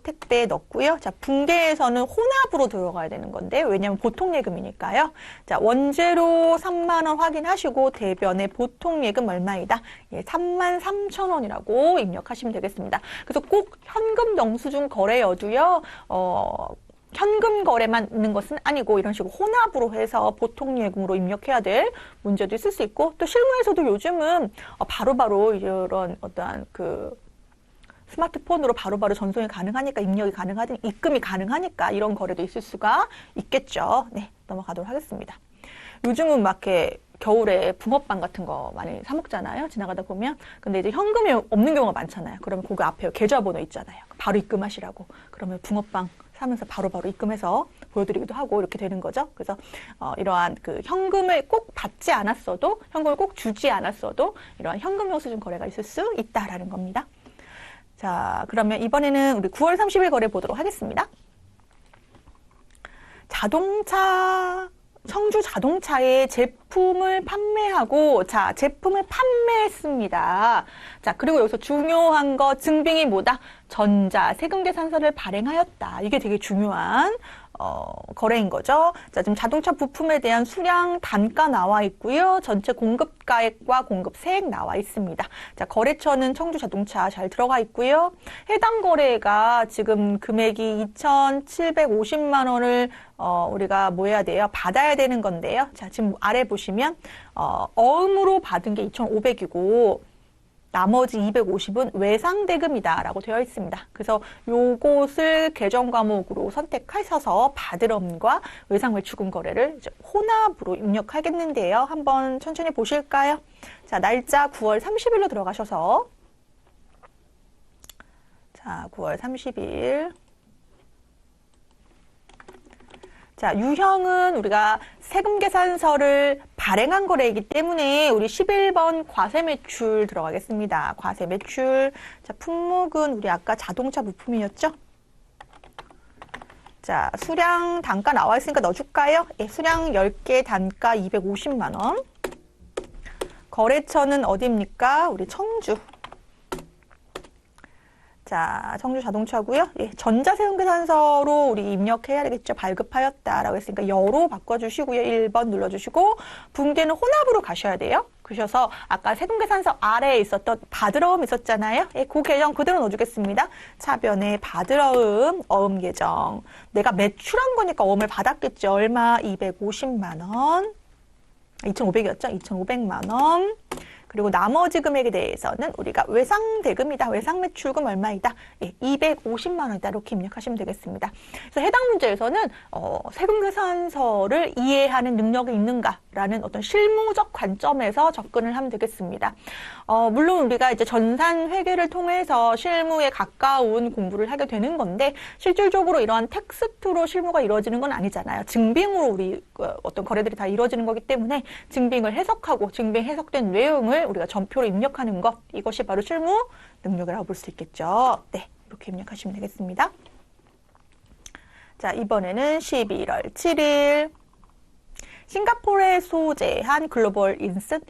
택배에 넣고요. 자, 분계에서는 혼합으로 들어가야 되는 건데 왜냐하면 보통예금이니까요. 자, 원재료 30,000원 확인하시고 대변에 보통예금 얼마이다? 예, 33,000원이라고 입력하시면 되겠습니다. 그래서 꼭 현금 영수증 거래여도요. 현금 거래만 있는 것은 아니고 이런 식으로 혼합으로 해서 보통예금으로 입력해야 될 문제도 있을 수 있고 또 실무에서도 요즘은 바로바로 이런 어떠한 스마트폰으로 바로바로 전송이 가능하니까 입력이 가능하니 입금이 가능하니까 이런 거래도 있을 수가 있겠죠. 네, 넘어가도록 하겠습니다. 요즘은 막 이렇게 겨울에 붕어빵 같은 거 많이 사 먹잖아요. 지나가다 보면. 근데 이제 현금이 없는 경우가 많잖아요. 그러면 거기 앞에 계좌번호 있잖아요. 바로 입금하시라고. 그러면 붕어빵 사면서 바로바로 입금해서 보여드리기도 하고 이렇게 되는 거죠. 그래서 이러한 현금을 꼭 받지 않았어도 현금을 꼭 주지 않았어도 이러한 현금 영수증 거래가 있을 수 있다라는 겁니다. 자, 그러면 이번에는 우리 9월 30일 거래 보도록 하겠습니다. 청주 자동차의 제품을 판매하고, 자, 제품을 판매했습니다. 자, 그리고 여기서 중요한 거 증빙이 뭐다? 전자 세금계산서를 발행하였다. 이게 되게 중요한 거래인 거죠. 자, 지금 자동차 부품에 대한 수량 단가 나와 있고요. 전체 공급가액과 공급세액 나와 있습니다. 자, 거래처는 청주자동차 잘 들어가 있고요. 해당 거래가 지금 금액이 2,750만 원을 우리가 뭐 해야 돼요? 받아야 되는 건데요. 자, 지금 아래 보시면 어음으로 받은 게 2,500이고 나머지 250은 외상대금이다라고 되어 있습니다. 그래서 요것을 계정 과목으로 선택하셔서 받을음과 외상외출금 거래를 이제 혼합으로 입력하겠는데요. 한번 천천히 보실까요? 자, 날짜 9월 30일로 들어가셔서 자, 9월 30일 자, 유형은 우리가 세금계산서를 발행한 거래이기 때문에 우리 11번 과세매출 들어가겠습니다. 과세매출. 자, 품목은 우리 아까 자동차 부품이었죠? 자, 수량 단가 나와 있으니까 넣어줄까요? 예, 수량 10개 단가 250만 원. 거래처는 어디입니까? 우리 청주. 자, 청주 자동차고요. 예, 전자세금계산서로 우리 입력해야 되겠죠. 발급하였다라고 했으니까 여로 바꿔주시고요. 1번 눌러주시고 분계는 혼합으로 가셔야 돼요. 그셔서 아까 세금계산서 아래에 있었던 받으러음 있었잖아요. 예, 그 계정 그대로 넣어주겠습니다. 차변에 받으러음, 어음 계정. 내가 매출한 거니까 어음을 받았겠죠. 얼마? 250만 원. 2,500이었죠? 2,500만 원. 그리고 나머지 금액에 대해서는 우리가 외상대금이다. 외상매출금 얼마이다. 예, 250만 원이다. 이렇게 입력하시면 되겠습니다. 그래서 해당 문제에서는 세금계산서를 이해하는 능력이 있는가라는 어떤 실무적 관점에서 접근을 하면 되겠습니다. 물론 우리가 이제 전산회계를 통해서 실무에 가까운 공부를 하게 되는 건데 실질적으로 이러한 텍스트로 실무가 이루어지는 건 아니잖아요. 증빙으로 우리 어떤 거래들이 다 이루어지는 거기 때문에 증빙을 해석하고 증빙 해석된 내용을 우리가 전표로 입력하는 것, 이것이 바로 실무 능력이라고 볼 수 있겠죠. 네, 이렇게 입력하시면 되겠습니다. 자, 이번에는 11월 7일 싱가포르에 소재한 글로벌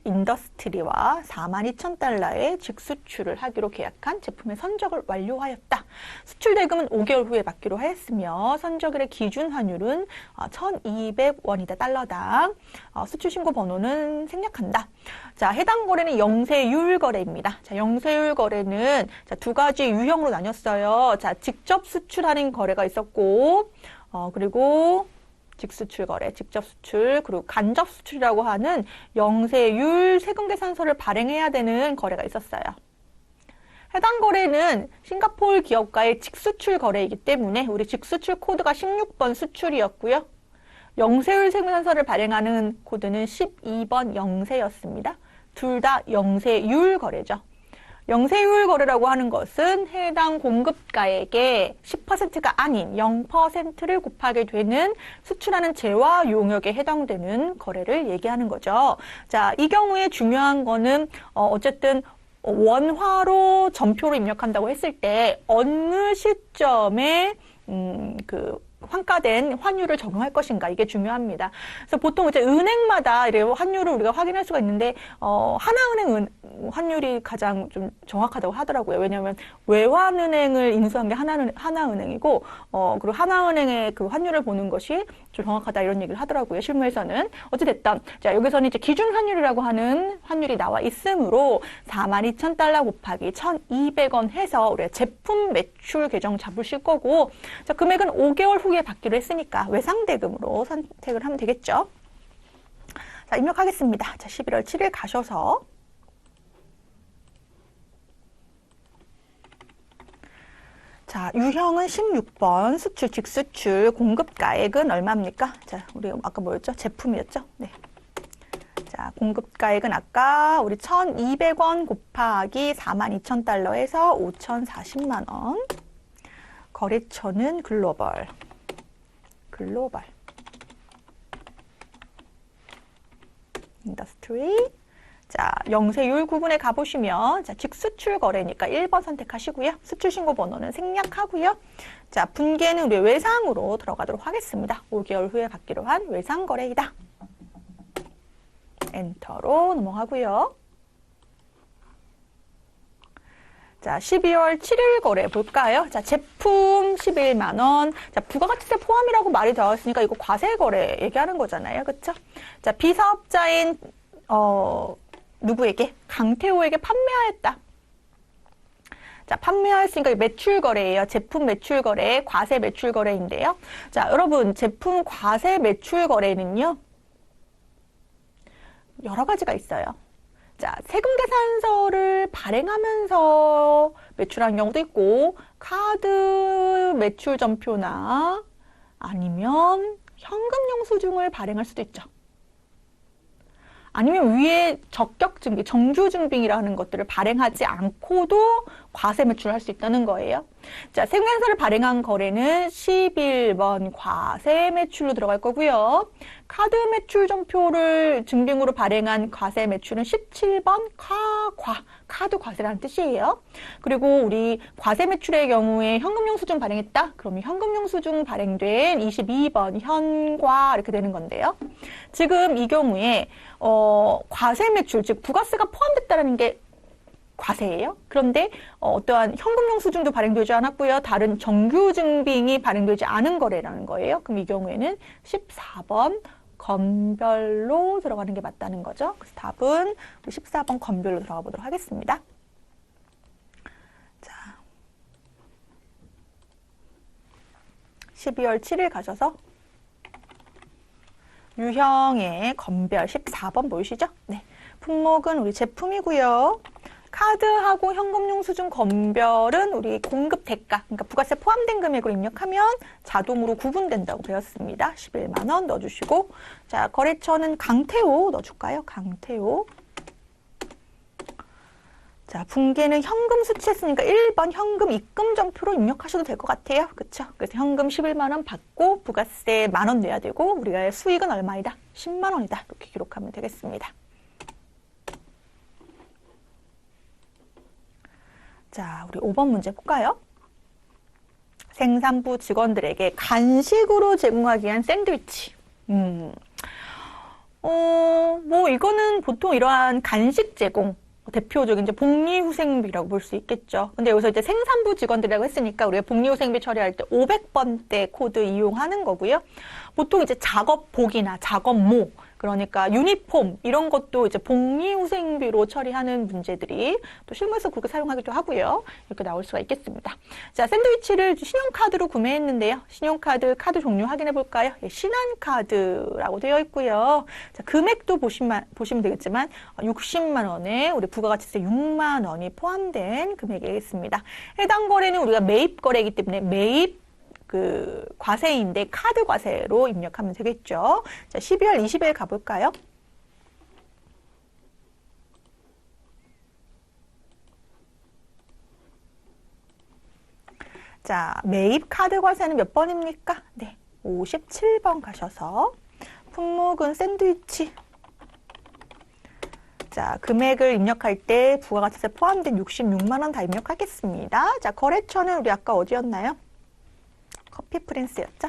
인더스트리와 42,000달러의 직수출을 하기로 계약한 제품의 선적을 완료하였다. 수출 대금은 5개월 후에 받기로 하였으며 선적일의 기준 환율은 1,200원이다. 달러당. 수출 신고 번호는 생략한다. 자, 해당 거래는 영세율 거래입니다. 자, 영세율 거래는 자, 두 가지 유형으로 나뉘었어요. 자, 직접 수출하는 거래가 있었고, 그리고 직수출 거래, 직접 수출, 그리고 간접 수출이라고 하는 영세율 세금계산서를 발행해야 되는 거래가 있었어요. 해당 거래는 싱가포르 기업과의 직수출 거래이기 때문에 우리 직수출 코드가 16번 수출이었고요. 영세율 세금계산서를 발행하는 코드는 12번 영세였습니다. 둘 다 영세율 거래죠. 영세율 거래라고 하는 것은 해당 공급가액의 10%가 아닌 0%를 곱하게 되는 수출하는 재화 용역에 해당되는 거래를 얘기하는 거죠. 자, 이 경우에 중요한 거는 어쨌든 원화로 전표로 입력한다고 했을 때 어느 시점에 환가된 환율을 적용할 것인가, 이게 중요합니다. 그래서 보통 이제 은행마다 이래 환율을 우리가 확인할 수가 있는데 하나은행 환율이 가장 좀 정확하다고 하더라고요. 왜냐하면 외환은행을 인수한 게 하나은행이고 그리고 하나은행의 그 환율을 보는 것이 좀 정확하다, 이런 얘기를 하더라고요. 실무에서는. 어찌됐든 자, 여기서는 이제 기준 환율이라고 하는 환율이 나와 있으므로 42,000달러 곱하기 1,200원 해서 우리가 제품 매출 계정 잡으실 거고, 자, 금액은 5개월 후에 받기로 했으니까 외상대금으로 선택을 하면 되겠죠. 자, 입력하겠습니다. 자, 11월 7일 가셔서 자, 유형은 16번 수출, 직수출, 공급가액은 얼마입니까? 자, 우리 아까 뭐였죠? 제품이었죠? 네. 자, 공급가액은 아까 우리 1,200원 곱하기 42,000달러에서 5,040만 원. 거래처는 글로벌. 인더스트리. 자, 영세율 구분에 가보시면, 자, 직수출 거래니까 1번 선택하시고요. 수출 신고 번호는 생략하고요. 자, 분계는 우리 외상으로 들어가도록 하겠습니다. 5개월 후에 받기로 한 외상 거래이다. 엔터로 넘어가고요. 자, 12월 7일 거래 볼까요? 자, 제품 11만 원. 자, 부가가치세 포함이라고 말이 되었으니까 이거 과세 거래 얘기하는 거잖아요. 그쵸? 자, 비사업자인 누구에게? 강태호에게 판매하였다. 자, 판매하였으니까 매출 거래예요. 제품 매출 거래, 과세 매출 거래인데요. 자, 여러분, 제품 과세 매출 거래는요, 여러 가지가 있어요. 자, 세금계산서를 발행하면서 매출한 경우도 있고, 카드 매출 전표나 아니면 현금 영수증을 발행할 수도 있죠. 아니면 위에 적격증빙, 정규증빙이라는 것들을 발행하지 않고도 과세 매출을 할 수 있다는 거예요. 자, 세금계산서를 발행한 거래는 11번 과세 매출로 들어갈 거고요. 카드 매출 전표를 증빙으로 발행한 과세 매출은 17번 카드 과세라는 뜻이에요. 그리고 우리 과세 매출의 경우에 현금 영수증 발행했다? 그러면 현금 영수증 발행된 22번 현과 이렇게 되는 건데요. 지금 이 경우에 과세 매출, 즉 부가세가 포함됐다는 게 과세예요. 그런데 어떠한 현금 영수증도 발행되지 않았고요. 다른 정규 증빙이 발행되지 않은 거래라는 거예요. 그럼 이 경우에는 14번 건별로 들어가는 게 맞다는 거죠. 그래서 답은 14번 건별로 들어가 보도록 하겠습니다. 자, 12월 7일 가셔서 유형의 건별 14번 보이시죠? 네. 품목은 우리 제품이고요. 카드하고 현금용수증 건별은 우리 공급 대가, 그러니까 부가세 포함된 금액으로 입력하면 자동으로 구분된다고 배웠습니다. 11만 원 넣어주시고, 자, 거래처는 강태호 넣어줄까요? 강태호. 자, 붕괴는 현금 수취했으니까 1번 현금 입금 전표로 입력하셔도 될 것 같아요. 그쵸? 그래서 현금 11만 원 받고 부가세 만 원 내야 되고 우리가 수익은 얼마이다? 10만 원이다. 이렇게 기록하면 되겠습니다. 자, 우리 5번 문제 볼까요? 생산부 직원들에게 간식으로 제공하기 위한 샌드위치. 뭐 이거는 보통 이러한 간식 제공, 대표적인 이제 복리후생비라고 볼 수 있겠죠. 근데 여기서 이제 생산부 직원들이라고 했으니까 우리가 복리후생비 처리할 때 500번대 코드 이용하는 거고요. 보통 이제 작업복이나 작업모, 그러니까 유니폼 이런 것도 이제 복리후생비로 처리하는 문제들이 또 실무에서 그렇게 사용하기도 하고요. 이렇게 나올 수가 있겠습니다. 자, 샌드위치를 신용카드로 구매했는데요. 신용카드 카드 종류 확인해 볼까요? 예, 신한카드라고 되어 있고요. 자, 금액도 보시면 되겠지만 60만 원에 우리 부가가치세 6만 원이 포함된 금액이겠습니다. 해당 거래는 우리가 매입 거래이기 때문에 매입 그 과세인데 카드 과세로 입력하면 되겠죠. 자, 12월 20일 가볼까요? 자, 매입 카드 과세는 몇 번입니까? 네, 57번 가셔서 품목은 샌드위치. 자, 금액을 입력할 때 부가가치세 포함된 66만 원 다 입력하겠습니다. 자, 거래처는 우리 아까 어디였나요? 커피 프린스였죠?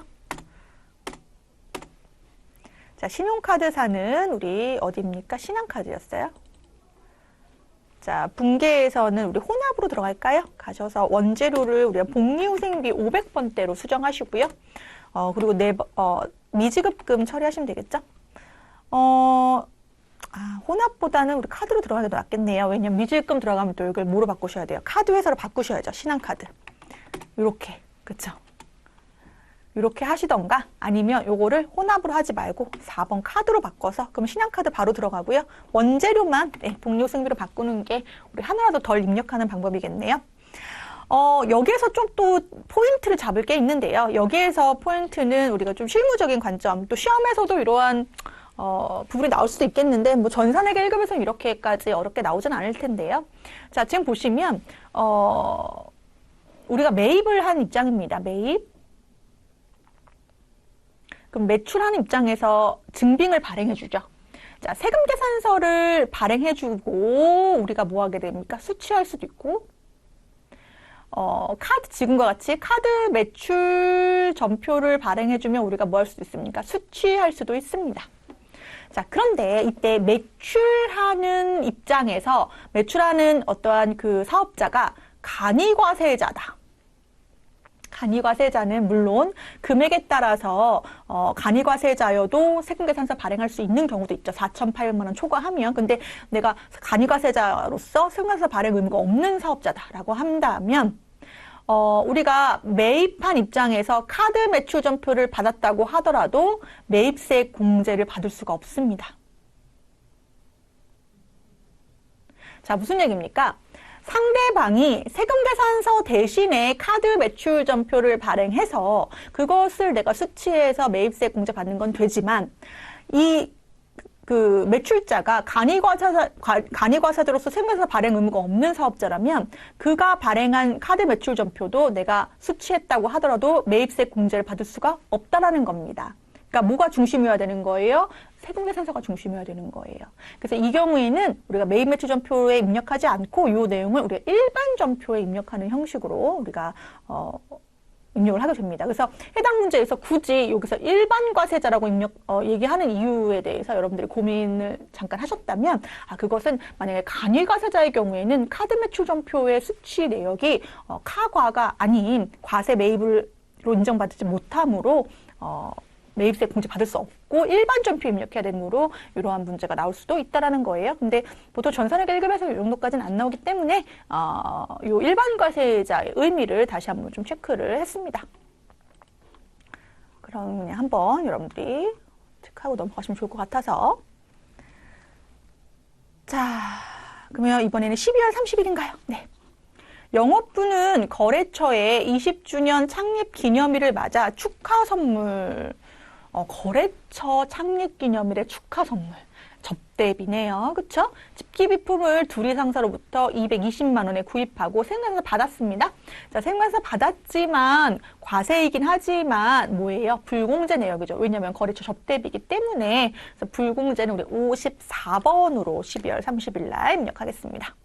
자, 신용카드사는 우리 어디입니까? 신한카드였어요. 자, 붕괴에서는 우리 혼합으로 들어갈까요? 가셔서 원재료를 우리가 복리후생비 500번대로 수정하시고요. 그리고 미지급금 처리하시면 되겠죠? 혼합보다는 우리 카드로 들어가는 게 낫겠네요. 왜냐면 미지급금 들어가면 또 이걸 뭐로 바꾸셔야 돼요? 카드 회사로 바꾸셔야죠. 신한카드. 요렇게. 그쵸? 이렇게 하시던가 아니면 요거를 혼합으로 하지 말고 4번 카드로 바꿔서 그럼 신한카드 바로 들어가고요. 원재료만 복리후생비로 바꾸는 게 우리 하나라도 덜 입력하는 방법이겠네요. 여기에서 좀 또 포인트를 잡을 게 있는데요. 여기에서 포인트는 우리가 좀 실무적인 관점, 또 시험에서도 이러한 부분이 나올 수도 있겠는데 뭐 전산회계 1급에서는 이렇게까지 어렵게 나오진 않을 텐데요. 자, 지금 보시면 우리가 매입을 한 입장입니다. 매입. 그럼 매출하는 입장에서 증빙을 발행해주죠. 자, 세금계산서를 발행해주고 우리가 뭐 하게 됩니까? 수취할 수도 있고, 지금과 같이 카드 매출 전표를 발행해주면 우리가 뭐 할 수도 있습니까? 수취할 수도 있습니다. 자, 그런데 이때 매출하는 입장에서 매출하는 어떠한 그 사업자가 간이과세자다. 간이과세자는 물론 금액에 따라서 간이과세자여도 세금계산서 발행할 수 있는 경우도 있죠. 4,800만 원 초과하면. 근데 내가 간이과세자로서 세금계산서 발행 의무가 없는 사업자다라고 한다면 우리가 매입한 입장에서 카드 매출 전표를 받았다고 하더라도 매입세 공제를 받을 수가 없습니다. 자, 무슨 얘기입니까? 상대방이 세금계산서 대신에 카드 매출 전표를 발행해서 그것을 내가 수취해서 매입세 공제 받는 건 되지만 그 매출자가 간이과세자로서 세금계산서 발행 의무가 없는 사업자라면 그가 발행한 카드 매출 전표도 내가 수취했다고 하더라도 매입세 공제를 받을 수가 없다라는 겁니다. 그러니까 뭐가 중심이어야 되는 거예요? 세금계산서가 중심이어야 되는 거예요. 그래서 이 경우에는 우리가 매입 매출 전표에 입력하지 않고 이 내용을 우리가 일반 전표에 입력하는 형식으로 우리가 입력을 하게 됩니다. 그래서 해당 문제에서 굳이 여기서 일반 과세자라고 얘기하는 이유에 대해서 여러분들이 고민을 잠깐 하셨다면 그것은 만약에 간이 과세자의 경우에는 카드 매출 전표의 수취 내역이 카과가 아닌 과세 매입으로 인정받지 못하므로 매입세 공제 받을 수 없고 일반 전표 입력해야 되므로 이러한 문제가 나올 수도 있다라는 거예요. 근데 보통 전산회계 1급에서 이 정도까지는 안 나오기 때문에 요 일반 과세자의 의미를 다시 한번 좀 체크를 했습니다. 그럼 그냥 한번 여러분들이 체크하고 넘어가시면 좋을 것 같아서. 자, 그러면 이번에는 12월 30일인가요? 네. 영업부는 거래처의 20주년 창립 기념일을 맞아 축하 선물, 거래처 창립 기념일의 축하 선물, 접대비네요. 그쵸? 집기비품을 둘이 상사로부터 220만 원에 구입하고 생산해서 받았습니다. 자, 생산해서 받았지만 과세이긴 하지만 뭐예요? 불공제 내역이죠. 왜냐하면 거래처 접대비이기 때문에. 그래서 불공제는 우리 54번으로 12월 30일 날 입력하겠습니다.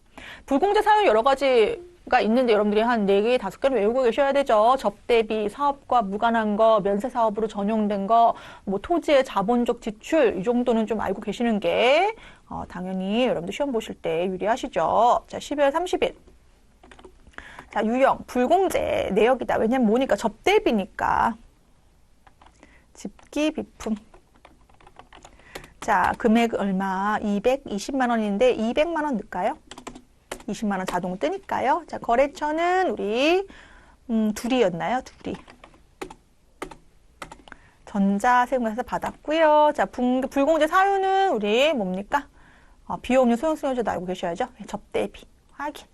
불공제 사유 여러 가지가 있는데 여러분들이 한 4개, 5개는 외우고 계셔야 되죠. 접대비, 사업과 무관한 거, 면세사업으로 전용된 거, 뭐 토지의 자본적 지출, 이 정도는 좀 알고 계시는 게 당연히 여러분들 시험 보실 때 유리하시죠. 자, 12월 30일. 자, 유형, 불공제 내역이다. 왜냐면 뭐니까? 접대비니까. 집기비품. 자, 금액 얼마? 220만 원인데 200만 원 넣을까요? 20만 원 자동 뜨니까요. 자, 거래처는 우리 둘이였나요? 둘이. 전자세금에서 받았고요. 자, 불공제 사유는 우리 뭡니까? 비용료 소용수요제도 알고 계셔야죠. 접대비 확인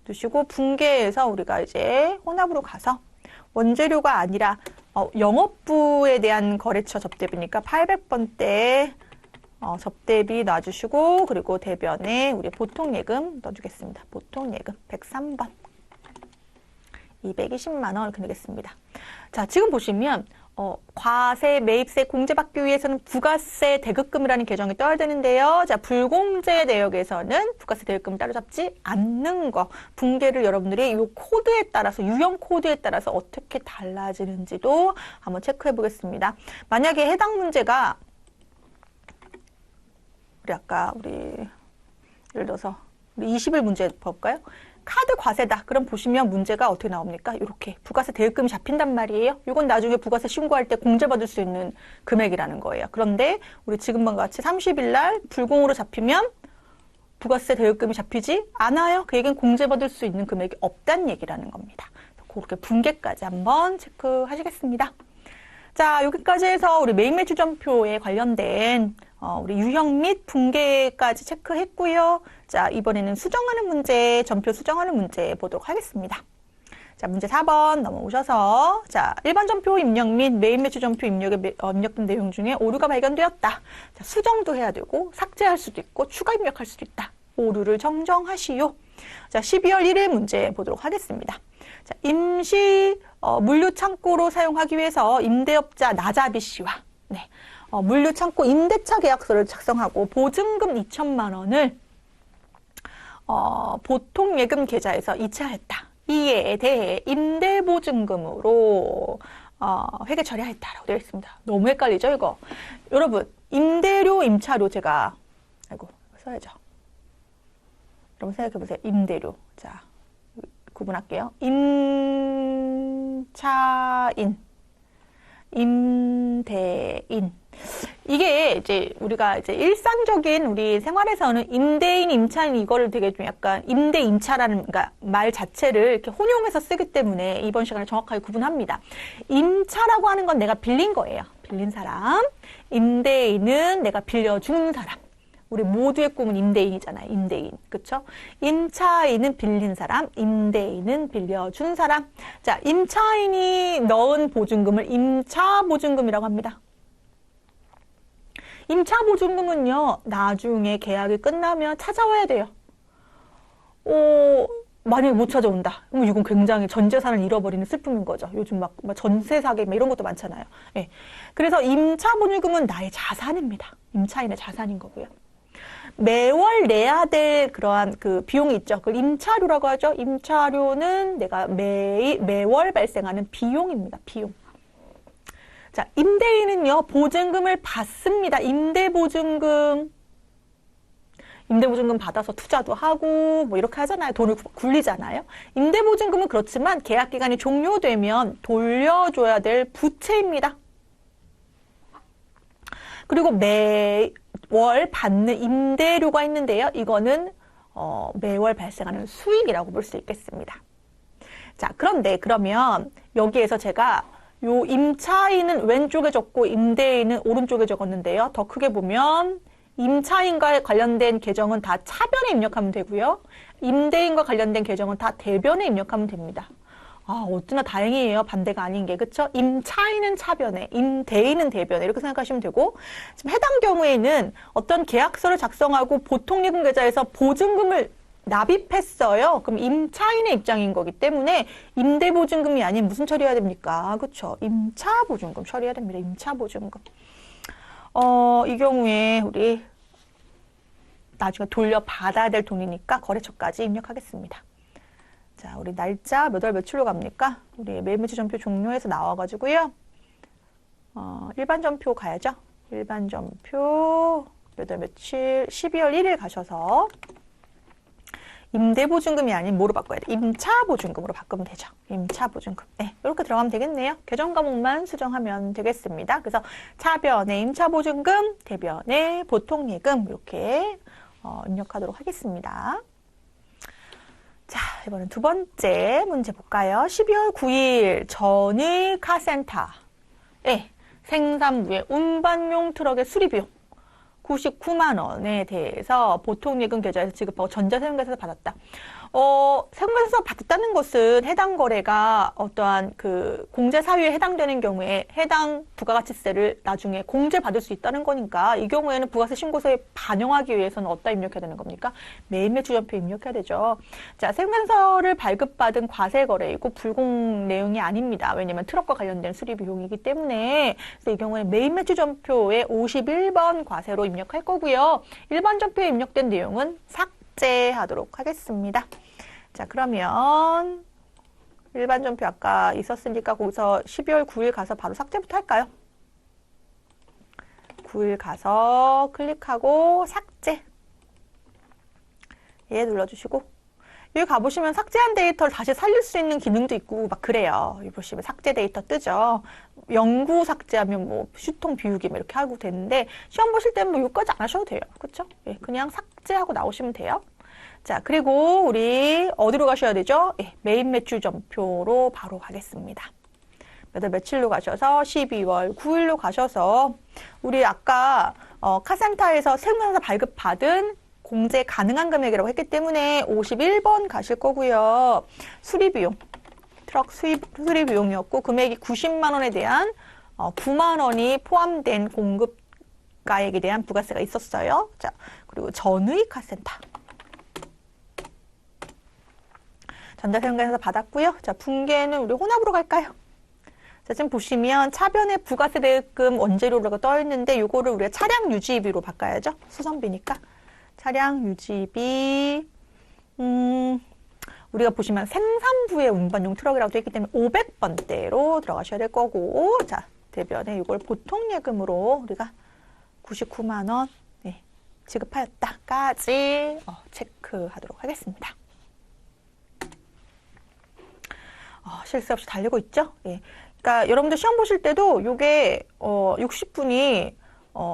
두시고 분계해서 우리가 이제 혼합으로 가서 원재료가 아니라 영업부에 대한 거래처 접대비니까 800번대 접대비 놔주시고 그리고 대변에 우리 보통예금 넣어주겠습니다. 보통예금 103번 220만 원 이렇게 내겠습니다. 자, 지금 보시면 과세, 매입세 공제받기 위해서는 부가세 대급금이라는 계정이 떠야 되는데요. 자, 불공제 내역에서는 부가세 대급금을 따로잡지 않는 거. 분계를 여러분들이 이 코드에 따라서, 유형 코드에 따라서 어떻게 달라지는지도 한번 체크해 보겠습니다. 만약에 해당 문제가 우리 예를 들어서 우리 20일 문제 볼까요? 카드 과세다. 그럼 보시면 문제가 어떻게 나옵니까? 이렇게 부가세 대입금이 잡힌단 말이에요. 이건 나중에 부가세 신고할 때 공제받을 수 있는 금액이라는 거예요. 그런데 우리 지금과 같이 30일 날 불공으로 잡히면 부가세 대입금이 잡히지 않아요. 그 얘기는 공제받을 수 있는 금액이 없다는 얘기라는 겁니다. 그렇게 분계까지 한번 체크하시겠습니다. 자, 여기까지 해서 우리 매입 매출전표에 관련된 우리 유형 및 분계까지 체크했고요. 자, 이번에는 수정하는 문제, 전표 수정하는 문제 보도록 하겠습니다. 자, 문제 4번 넘어오셔서 자, 일반 전표 입력 및 매입 매출 전표 입력에 입력된 내용 중에 오류가 발견되었다. 자, 수정도 해야 되고 삭제할 수도 있고 추가 입력할 수도 있다. 오류를 정정하시오. 자, 12월 1일 문제 보도록 하겠습니다. 자, 임시 물류 창고로 사용하기 위해서 임대업자 나자비 씨와 물류 창고 임대차 계약서를 작성하고 보증금 2천만 원을 보통 예금 계좌에서 이체하였다. 이에 대해 임대보증금으로 회계 처리하였다라고 되어 있습니다. 너무 헷갈리죠, 이거? 여러분, 임대료, 임차료 제가 써야죠. 여러분 생각해 보세요. 임대료. 자, 구분할게요. 임차인, 임대인. 이게 이제 우리가 이제 일상적인 우리 생활에서는 임대인, 임차인 이거를 되게 좀 약간 임대, 임차라는 그러니까 말 자체를 이렇게 혼용해서 쓰기 때문에 이번 시간에 정확하게 구분합니다. 임차라고 하는 건 내가 빌린 거예요. 빌린 사람. 임대인은 내가 빌려준 사람. 우리 모두의 꿈은 임대인이잖아요. 임대인. 그쵸? 임차인은 빌린 사람, 임대인은 빌려준 사람. 자, 임차인이 넣은 보증금을 임차보증금이라고 합니다. 임차보증금은요, 나중에 계약이 끝나면 찾아와야 돼요. 만약에 못 찾아온다. 그럼 이건 굉장히 전 재산을 잃어버리는 슬픔인 거죠. 요즘 막 전세 사기 이런 것도 많잖아요. 예. 그래서 임차보증금은 나의 자산입니다. 임차인의 자산인 거고요. 매월 내야 될 그러한 그 비용이 있죠. 그걸 임차료라고 하죠. 임차료는 내가 매월 발생하는 비용입니다. 비용. 자, 임대인은요, 보증금을 받습니다. 임대보증금 받아서 투자도 하고, 뭐, 이렇게 하잖아요. 돈을 굴리잖아요. 임대보증금은 그렇지만 계약기간이 종료되면 돌려줘야 될 부채입니다. 그리고 매월 받는 임대료가 있는데요. 이거는 매월 발생하는 수익이라고 볼 수 있겠습니다. 자, 그런데 그러면 여기에서 제가 요 임차인은 왼쪽에 적고 임대인은 오른쪽에 적었는데요. 더 크게 보면 임차인과 관련된 계정은 다 차변에 입력하면 되고요. 임대인과 관련된 계정은 다 대변에 입력하면 됩니다. 어쩌나 다행이에요. 반대가 아닌 게. 그쵸? 임차인은 차변에, 임대인은 대변에 이렇게 생각하시면 되고, 지금 해당 경우에는 어떤 계약서를 작성하고 보통예금 계좌에서 보증금을 납입했어요. 그럼 임차인의 입장인 거기 때문에 임대보증금이 아닌 무슨 처리해야 됩니까? 그쵸? 임차보증금 처리해야 됩니다. 임차보증금. 이 경우에 우리 나중에 돌려받아야 될 돈이니까 거래처까지 입력하겠습니다. 자, 우리 날짜 몇 월 며칠로 갑니까? 우리 매일매출 전표 종료해서 나와가지고요. 일반 전표 가야죠. 일반 전표 몇 월 며칠 12월 1일 가셔서 임대보증금이 아닌 뭐로 바꿔야 돼? 임차보증금으로 바꾸면 되죠. 임차보증금. 네, 이렇게 들어가면 되겠네요. 계정 과목만 수정하면 되겠습니다. 그래서 차변에 임차보증금, 대변에 보통예금 이렇게 입력하도록 하겠습니다. 자, 이번엔 두 번째 문제 볼까요? 12월 9일 전의 카센터에 생산부의 운반용 트럭의 수리비용 99만 원에 대해서 보통예금 계좌에서 지급하고 전자세금계좌에서 받았다. 세금계좌에서 받았다는 것은 해당 거래가 어떠한 그 공제 사유에 해당되는 경우에 해당 부가가치세를 나중에 공제받을 수 있다는 거니까 이 경우에는 부가세 신고서에 반영하기 위해서는 어디다 입력해야 되는 겁니까? 매일매출전표에 입력해야 되죠. 자, 세금계산서를 발급받은 과세거래이고 불공 내용이 아닙니다. 왜냐하면 트럭과 관련된 수리비용이기 때문에 그래서 이 경우에 매일매출전표에 51번 과세로 입력할 거고요. 일반 전표에 입력된 내용은 삭제하도록 하겠습니다. 자, 그러면 일반 전표 아까 있었으니까 거기서 12월 9일 가서 바로 삭제부터 할까요? 9일 가서 클릭하고 삭제. 예, 눌러주시고 여기 가보시면 삭제한 데이터를 다시 살릴 수 있는 기능도 있고 막 그래요. 여기 보시면 삭제 데이터 뜨죠. 영구 삭제하면 뭐 수통 비우기 이렇게 하고 되는데 시험 보실 때는 뭐 여기까지 안 하셔도 돼요. 그렇죠? 예, 그냥 삭제하고 나오시면 돼요. 자, 그리고 우리 어디로 가셔야 되죠? 예, 메인 매출 전표로 바로 가겠습니다. 몇 월 며칠로 가셔서 12월 9일로 가셔서 우리 아까 카센터에서 세금계산서 발급받은 공제 가능한 금액이라고 했기 때문에 51번 가실 거고요. 수리비용, 트럭 수리비용이었고 금액이 90만 원에 대한 9만 원이 포함된 공급가액에 대한 부가세가 있었어요. 자, 그리고 전의 카센터. 전자세금계산서 받았고요. 자, 분계는 우리 혼합으로 갈까요? 자, 지금 보시면 차변에 부가세 대금 원재료라고 떠 있는데 이거를 우리가 차량 유지비로 바꿔야죠. 수선비니까. 차량 유지비 우리가 보시면 생산부의 운반용 트럭이라고 되어 있기 때문에 500번대로 들어가셔야 될 거고 자, 대변에 이걸 보통예금으로 우리가 99만 원 네, 지급하였다까지 체크하도록 하겠습니다. 실수 없이 달리고 있죠? 예. 그러니까 여러분들 시험 보실 때도 요게 60분이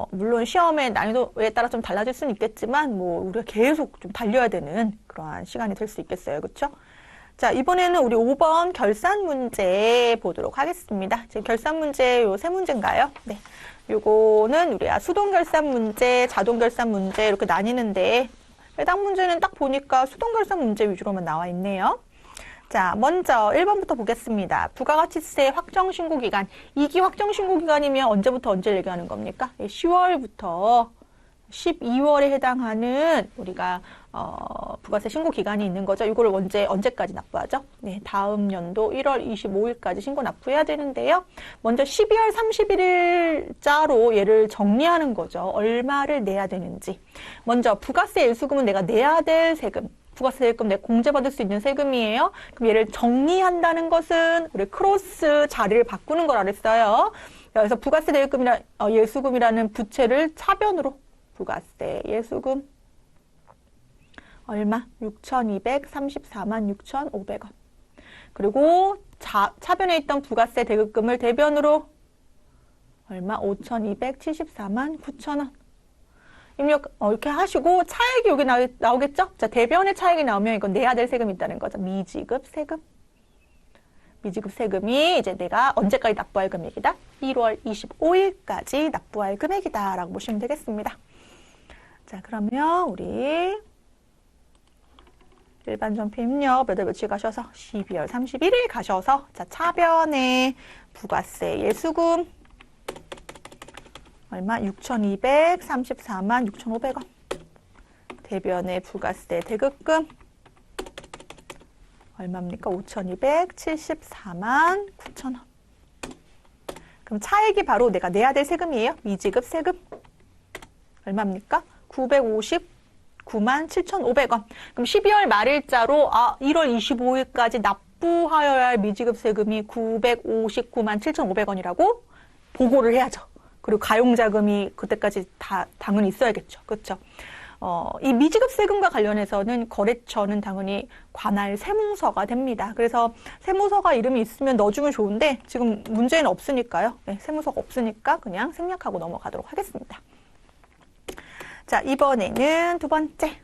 물론 시험의 난이도에 따라 좀 달라질 수는 있겠지만 뭐 우리가 계속 좀 달려야 되는 그러한 시간이 될 수 있겠어요. 그렇죠? 자, 이번에는 우리 5번 결산 문제 보도록 하겠습니다. 지금 결산 문제 요 세 문제인가요? 네. 요거는 우리가 수동 결산 문제, 자동 결산 문제 이렇게 나뉘는데 해당 문제는 딱 보니까 수동 결산 문제 위주로만 나와 있네요. 자, 먼저 1번부터 보겠습니다. 부가가치세 확정신고기간. 2기 확정신고기간이면 언제부터 언제를 얘기하는 겁니까? 10월부터 12월에 해당하는 우리가 부가세 신고기간이 있는 거죠. 이거를 언제까지 납부하죠? 네, 다음 연도 1월 25일까지 신고 납부해야 되는데요. 먼저 12월 31일자로 얘를 정리하는 거죠. 얼마를 내야 되는지. 먼저 부가세 일수금은 내가 내야 될 세금. 부가세 세금 내가 공제받을 수 있는 세금이에요. 그럼 얘를 정리한다는 것은 우리 크로스 자리를 바꾸는 걸 알았어요. 그래서 부가세 대금이나 예수금이라는 부채를 차변으로 부가세 예수금 얼마? 6,234만 6,500원. 그리고 차변에 있던 부가세 대금을 대변으로 얼마? 5,274만 9천원. 입력 이렇게 하시고 차액이 여기 나오겠죠? 자, 대변의 차액이 나오면 이건 내야 될 세금이 있다는 거죠. 미지급 세금. 미지급 세금이 이제 내가 언제까지 납부할 금액이다? 1월 25일까지 납부할 금액이다 라고 보시면 되겠습니다. 자, 그러면 우리 일반 전표 입력 몇 월 며칠 가셔서 12월 31일 가셔서 자, 차변의 부가세 예수금 얼마? 6,234만 6,500원. 대변의 부가세 대급금 얼마입니까? 5,274만 9천원. 그럼 차액이 바로 내가 내야 될 세금이에요. 미지급 세금. 얼마입니까? 959만 7,500원. 그럼 12월 말일자로 1월 25일까지 납부하여야 할 미지급 세금이 959만 7,500원이라고 보고를 해야죠. 그리고 가용자금이 그때까지 다 당연히 있어야겠죠. 그렇죠? 이 미지급 세금과 관련해서는 거래처는 당연히 관할 세무서가 됩니다. 그래서 세무서가 이름이 있으면 넣어주면 좋은데 지금 문제는 없으니까요. 네, 세무서가 없으니까 그냥 생략하고 넘어가도록 하겠습니다. 자, 이번에는 두 번째.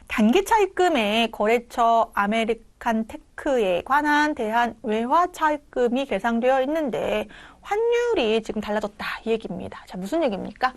단기차입금의 거래처 아메리칸 테크에 관한 대한 외화차입금이 계상되어 있는데 환율이 지금 달라졌다 이 얘기입니다. 자, 무슨 얘기입니까?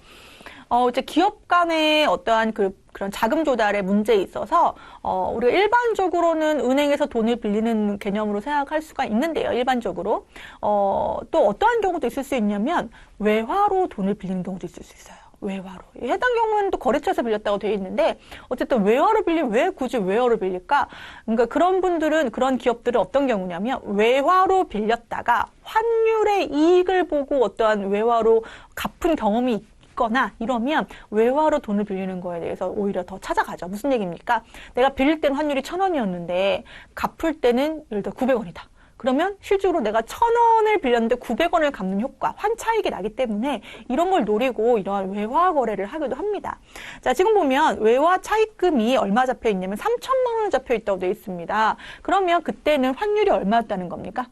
이제 기업 간의 어떠한 그런 자금 조달에 문제에 있어서, 우리가 일반적으로는 은행에서 돈을 빌리는 개념으로 생각할 수가 있는데요, 일반적으로. 또 어떠한 경우도 있을 수 있냐면, 외화로 돈을 빌리는 경우도 있을 수 있어요. 외화로. 해당 경우는 또 거래처에서 빌렸다고 되어 있는데, 어쨌든 외화로 빌리면 왜 굳이 외화로 빌릴까? 그러니까 그런 분들은, 그런 기업들은 어떤 경우냐면, 외화로 빌렸다가 환율의 이익을 보고 어떠한 외화로 갚은 경험이 거나 이러면 외화로 돈을 빌리는 거에 대해서 오히려 더 찾아가죠. 무슨 얘기입니까? 내가 빌릴 때는 환율이 1,000원이었는데 갚을 때는 예를 들어 900원이다. 그러면 실제로 내가 1,000원을 빌렸는데 900원을 갚는 효과, 환차익이 나기 때문에 이런 걸 노리고 이러한 외화 거래를 하기도 합니다. 자, 지금 보면 외화 차입금이 얼마 잡혀 있냐면 3,000만 원 잡혀 있다고 되어 있습니다. 그러면 그때는 환율이 얼마였다는 겁니까?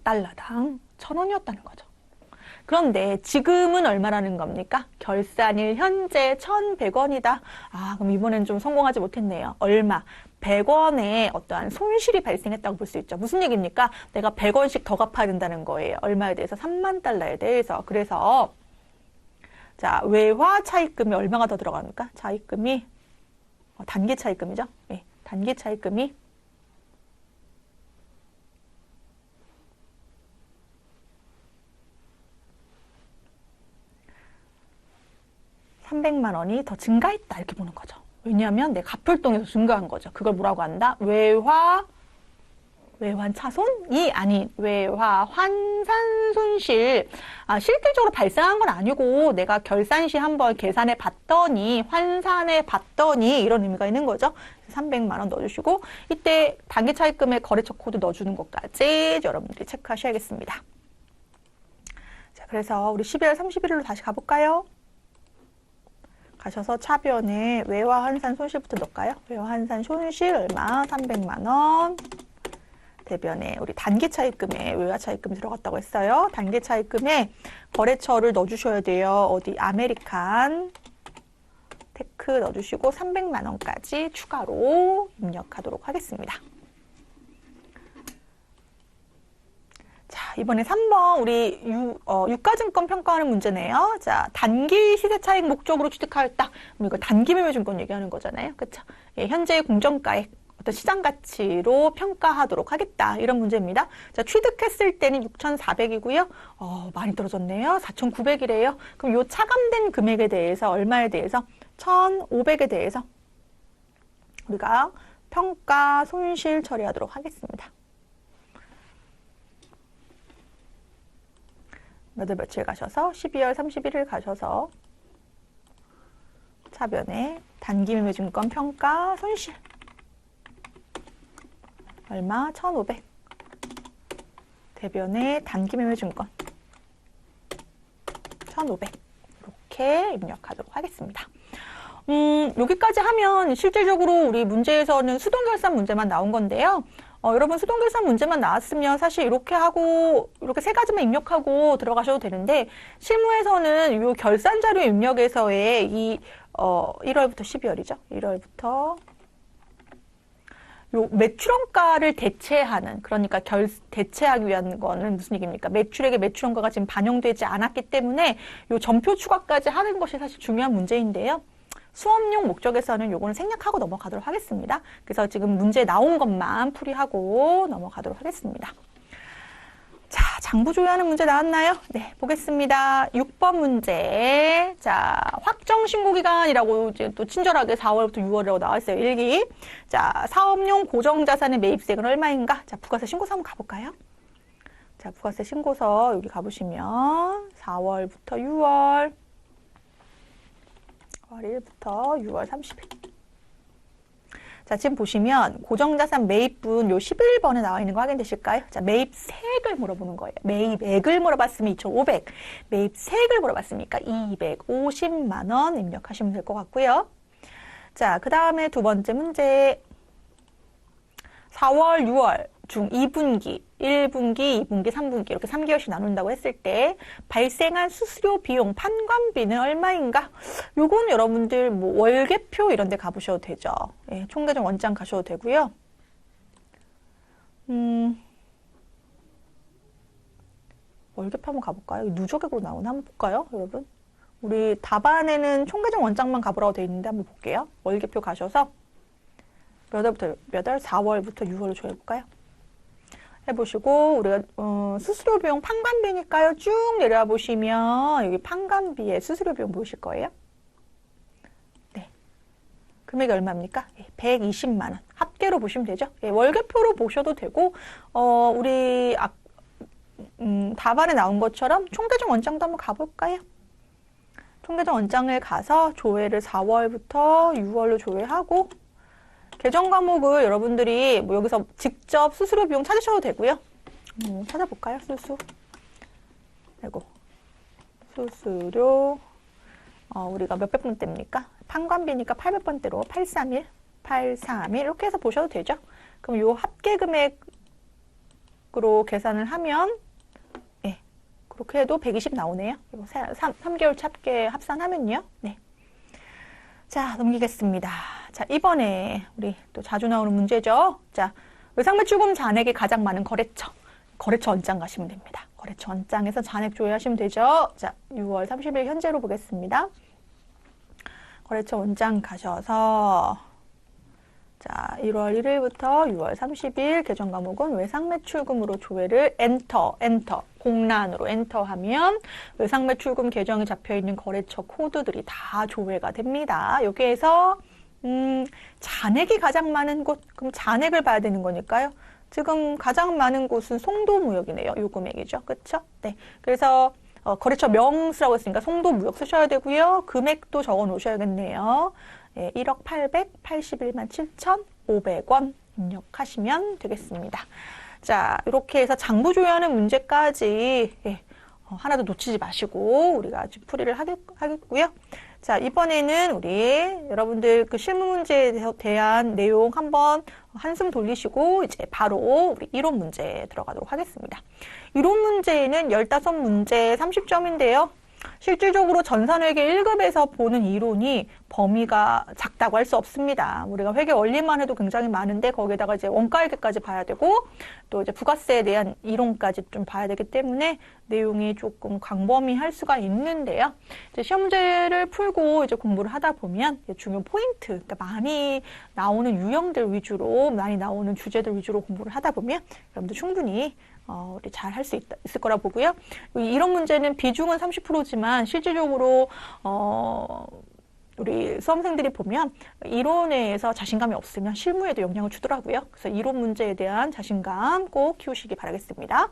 달러당 1,000원이었다는 거죠. 그런데 지금은 얼마라는 겁니까? 결산일 현재 1,100원이다. 그럼 이번엔 좀 성공하지 못했네요. 얼마? 100원의 어떠한 손실이 발생했다고 볼 수 있죠. 무슨 얘기입니까? 내가 100원씩 더 갚아야 된다는 거예요. 얼마에 대해서? 3만 달러에 대해서. 그래서 자, 외화 차입금이 얼마가 더 들어갑니까? 차입금이 단기 차입금이죠. 네, 단기 차입금이 300만 원이 더 증가했다 이렇게 보는 거죠. 왜냐하면 내 갚을동에서 증가한 거죠. 그걸 뭐라고 한다? 외환 차손이 아닌 외화 환산 손실. 실질적으로 발생한 건 아니고 내가 결산 시 한번 계산해 봤더니 환산해 봤더니 이런 의미가 있는 거죠. 300만 원 넣어주시고 이때 단기 차입금의 거래처 코드 넣어주는 것까지 여러분들이 체크하셔야겠습니다. 자, 그래서 우리 12월 31일로 다시 가볼까요? 가셔서 차변에 외화 환산 손실부터 넣을까요? 외화 환산 손실 얼마? 300만 원. 대변에 우리 단기 차입금에 외화 차입금이 들어갔다고 했어요. 단기 차입금에 거래처를 넣어주셔야 돼요. 어디? 아메리칸 테크 넣어주시고 300만 원까지 추가로 입력하도록 하겠습니다. 자, 이번에 3번 우리 유가증권 평가하는 문제네요. 자, 단기 시세 차익 목적으로 취득하였다. 그럼 이거 단기 매매증권 얘기하는 거잖아요. 그렇죠? 예, 현재의 공정가액 어떤 시장 가치로 평가하도록 하겠다. 이런 문제입니다. 자, 취득했을 때는 6,400이고요. 많이 떨어졌네요. 4,900이래요. 그럼 요 차감된 금액에 대해서 얼마에 대해서 1,500에 대해서 우리가 평가 손실 처리하도록 하겠습니다. 몇 월 며칠 가셔서 12월 31일 가셔서 차변에 단기 매매증권 평가 손실 얼마? 1,500. 대변에 단기 매매증권 1,500. 이렇게 입력하도록 하겠습니다. 여기까지 하면 실질적으로 우리 문제에서는 수동결산 문제만 나온 건데요. 여러분 수동결산 문제만 나왔으면 사실 이렇게 하고 이렇게 세 가지만 입력하고 들어가셔도 되는데 실무에서는 이 결산자료 입력에서의 이 1월부터 12월이죠. 1월부터 요 매출원가를 대체하는 그러니까 대체하기 위한 거는 무슨 얘기입니까? 매출액의 매출원가가 지금 반영되지 않았기 때문에 요 전표 추가까지 하는 것이 사실 중요한 문제인데요. 수업용 목적에서는 요거는 생략하고 넘어가도록 하겠습니다. 그래서 지금 문제 나온 것만 풀이하고 넘어가도록 하겠습니다. 자, 장부 조회하는 문제 나왔나요? 네, 보겠습니다. 6번 문제. 자, 확정 신고 기간이라고 이제 또 친절하게 4월부터 6월이라고 나와 있어요. 1기. 자, 사업용 고정 자산의 매입세액은 얼마인가? 자, 부가세 신고서 한번 가볼까요? 자, 부가세 신고서 여기 가보시면 4월부터 6월 1일부터 6월 30일. 자, 지금 보시면 고정자산 매입분 요 11번에 나와 있는 거 확인되실까요? 자, 매입세액을 물어보는 거예요. 매입액을 물어봤으면 2,500. 매입세액을 물어봤으니까 250만 원 입력하시면 될 것 같고요. 자, 그 다음에 두 번째 문제. 4월, 6월 중 2분기, 1분기, 2분기, 3분기 이렇게 3개월씩 나눈다고 했을 때 발생한 수수료 비용, 판관비는 얼마인가? 요건 여러분들 뭐 월계표 이런 데 가보셔도 되죠. 예, 총계정 원장 가셔도 되고요. 월계표 한번 가볼까요? 누적액으로 나오나 한번 볼까요, 여러분? 우리 답안에는 총계정 원장만 가보라고 돼 있는데 한번 볼게요. 월계표 가셔서 몇 월? 4월부터 6월로 조회해볼까요? 해보시고 우리가 수수료 비용 판관비니까요. 쭉 내려와 보시면 여기 판관비에 수수료 비용 보이실 거예요. 네, 금액이 얼마입니까? 120만 원. 합계로 보시면 되죠. 예, 월계표로 보셔도 되고 우리 답안에 나온 것처럼 총계정 원장도 한번 가볼까요? 총계정 원장을 가서 조회를 4월부터 6월로 조회하고 계정 과목을 여러분들이 뭐 여기서 직접 수수료 비용 찾으셔도 되고요. 찾아볼까요? 수수료 우리가 몇백 번대입니까? 판관비니까 800번대로 831, 831 이렇게 해서 보셔도 되죠. 그럼 요 합계 금액으로 계산을 하면 예, 그렇게 해도 120 나오네요. 3개월 합계 합산하면요. 네. 자, 넘기겠습니다. 자, 이번에 우리 또 자주 나오는 문제죠. 자, 외상매출금 잔액이 가장 많은 거래처. 거래처 원장 가시면 됩니다. 거래처 원장에서 잔액 조회하시면 되죠. 자, 6월 30일 현재로 보겠습니다. 거래처 원장 가셔서 자, 1월 1일부터 6월 30일 계정 과목은 외상매출금으로 조회를 엔터 공란으로 엔터하면 외상매출금 계정에 잡혀있는 거래처 코드들이 다 조회가 됩니다. 여기에서 잔액이 가장 많은 곳, 그럼 잔액을 봐야 되는 거니까요. 지금 가장 많은 곳은 송도무역이네요. 요 금액이죠. 그쵸? 네. 그래서 거래처 명수라고 했으니까 송도무역 쓰셔야 되고요. 금액도 적어 놓으셔야겠네요. 예, 1억 881만 7,500원 입력하시면 되겠습니다. 자, 이렇게 해서 장부 조회하는 문제까지 예, 하나도 놓치지 마시고 우리가 지금 풀이를 하겠고요. 자, 이번에는 우리 여러분들 그 실무 문제에 대한 내용 한번 한숨 돌리시고 이제 바로 우리 이론 문제에 들어가도록 하겠습니다. 이론 문제에는 15문제 30점인데요. 실질적으로 전산회계 1급에서 보는 이론이 범위가 작다고 할 수 없습니다. 우리가 회계 원리만 해도 굉장히 많은데 거기에다가 이제 원가회계까지 봐야 되고 또 이제 부가세에 대한 이론까지 좀 봐야 되기 때문에 내용이 조금 광범위할 수가 있는데요. 이제 시험 문제를 풀고 이제 공부를 하다 보면 중요 포인트, 그러니까 많이 나오는 유형들 위주로, 많이 나오는 주제들 위주로 공부를 하다 보면 여러분들 충분히 우리 잘 할 수 있을 거라 보고요. 이런 문제는 비중은 30%지만 실질적으로 우리 수험생들이 보면 이론에서 자신감이 없으면 실무에도 영향을 주더라고요. 그래서 이론 문제에 대한 자신감 꼭 키우시기 바라겠습니다.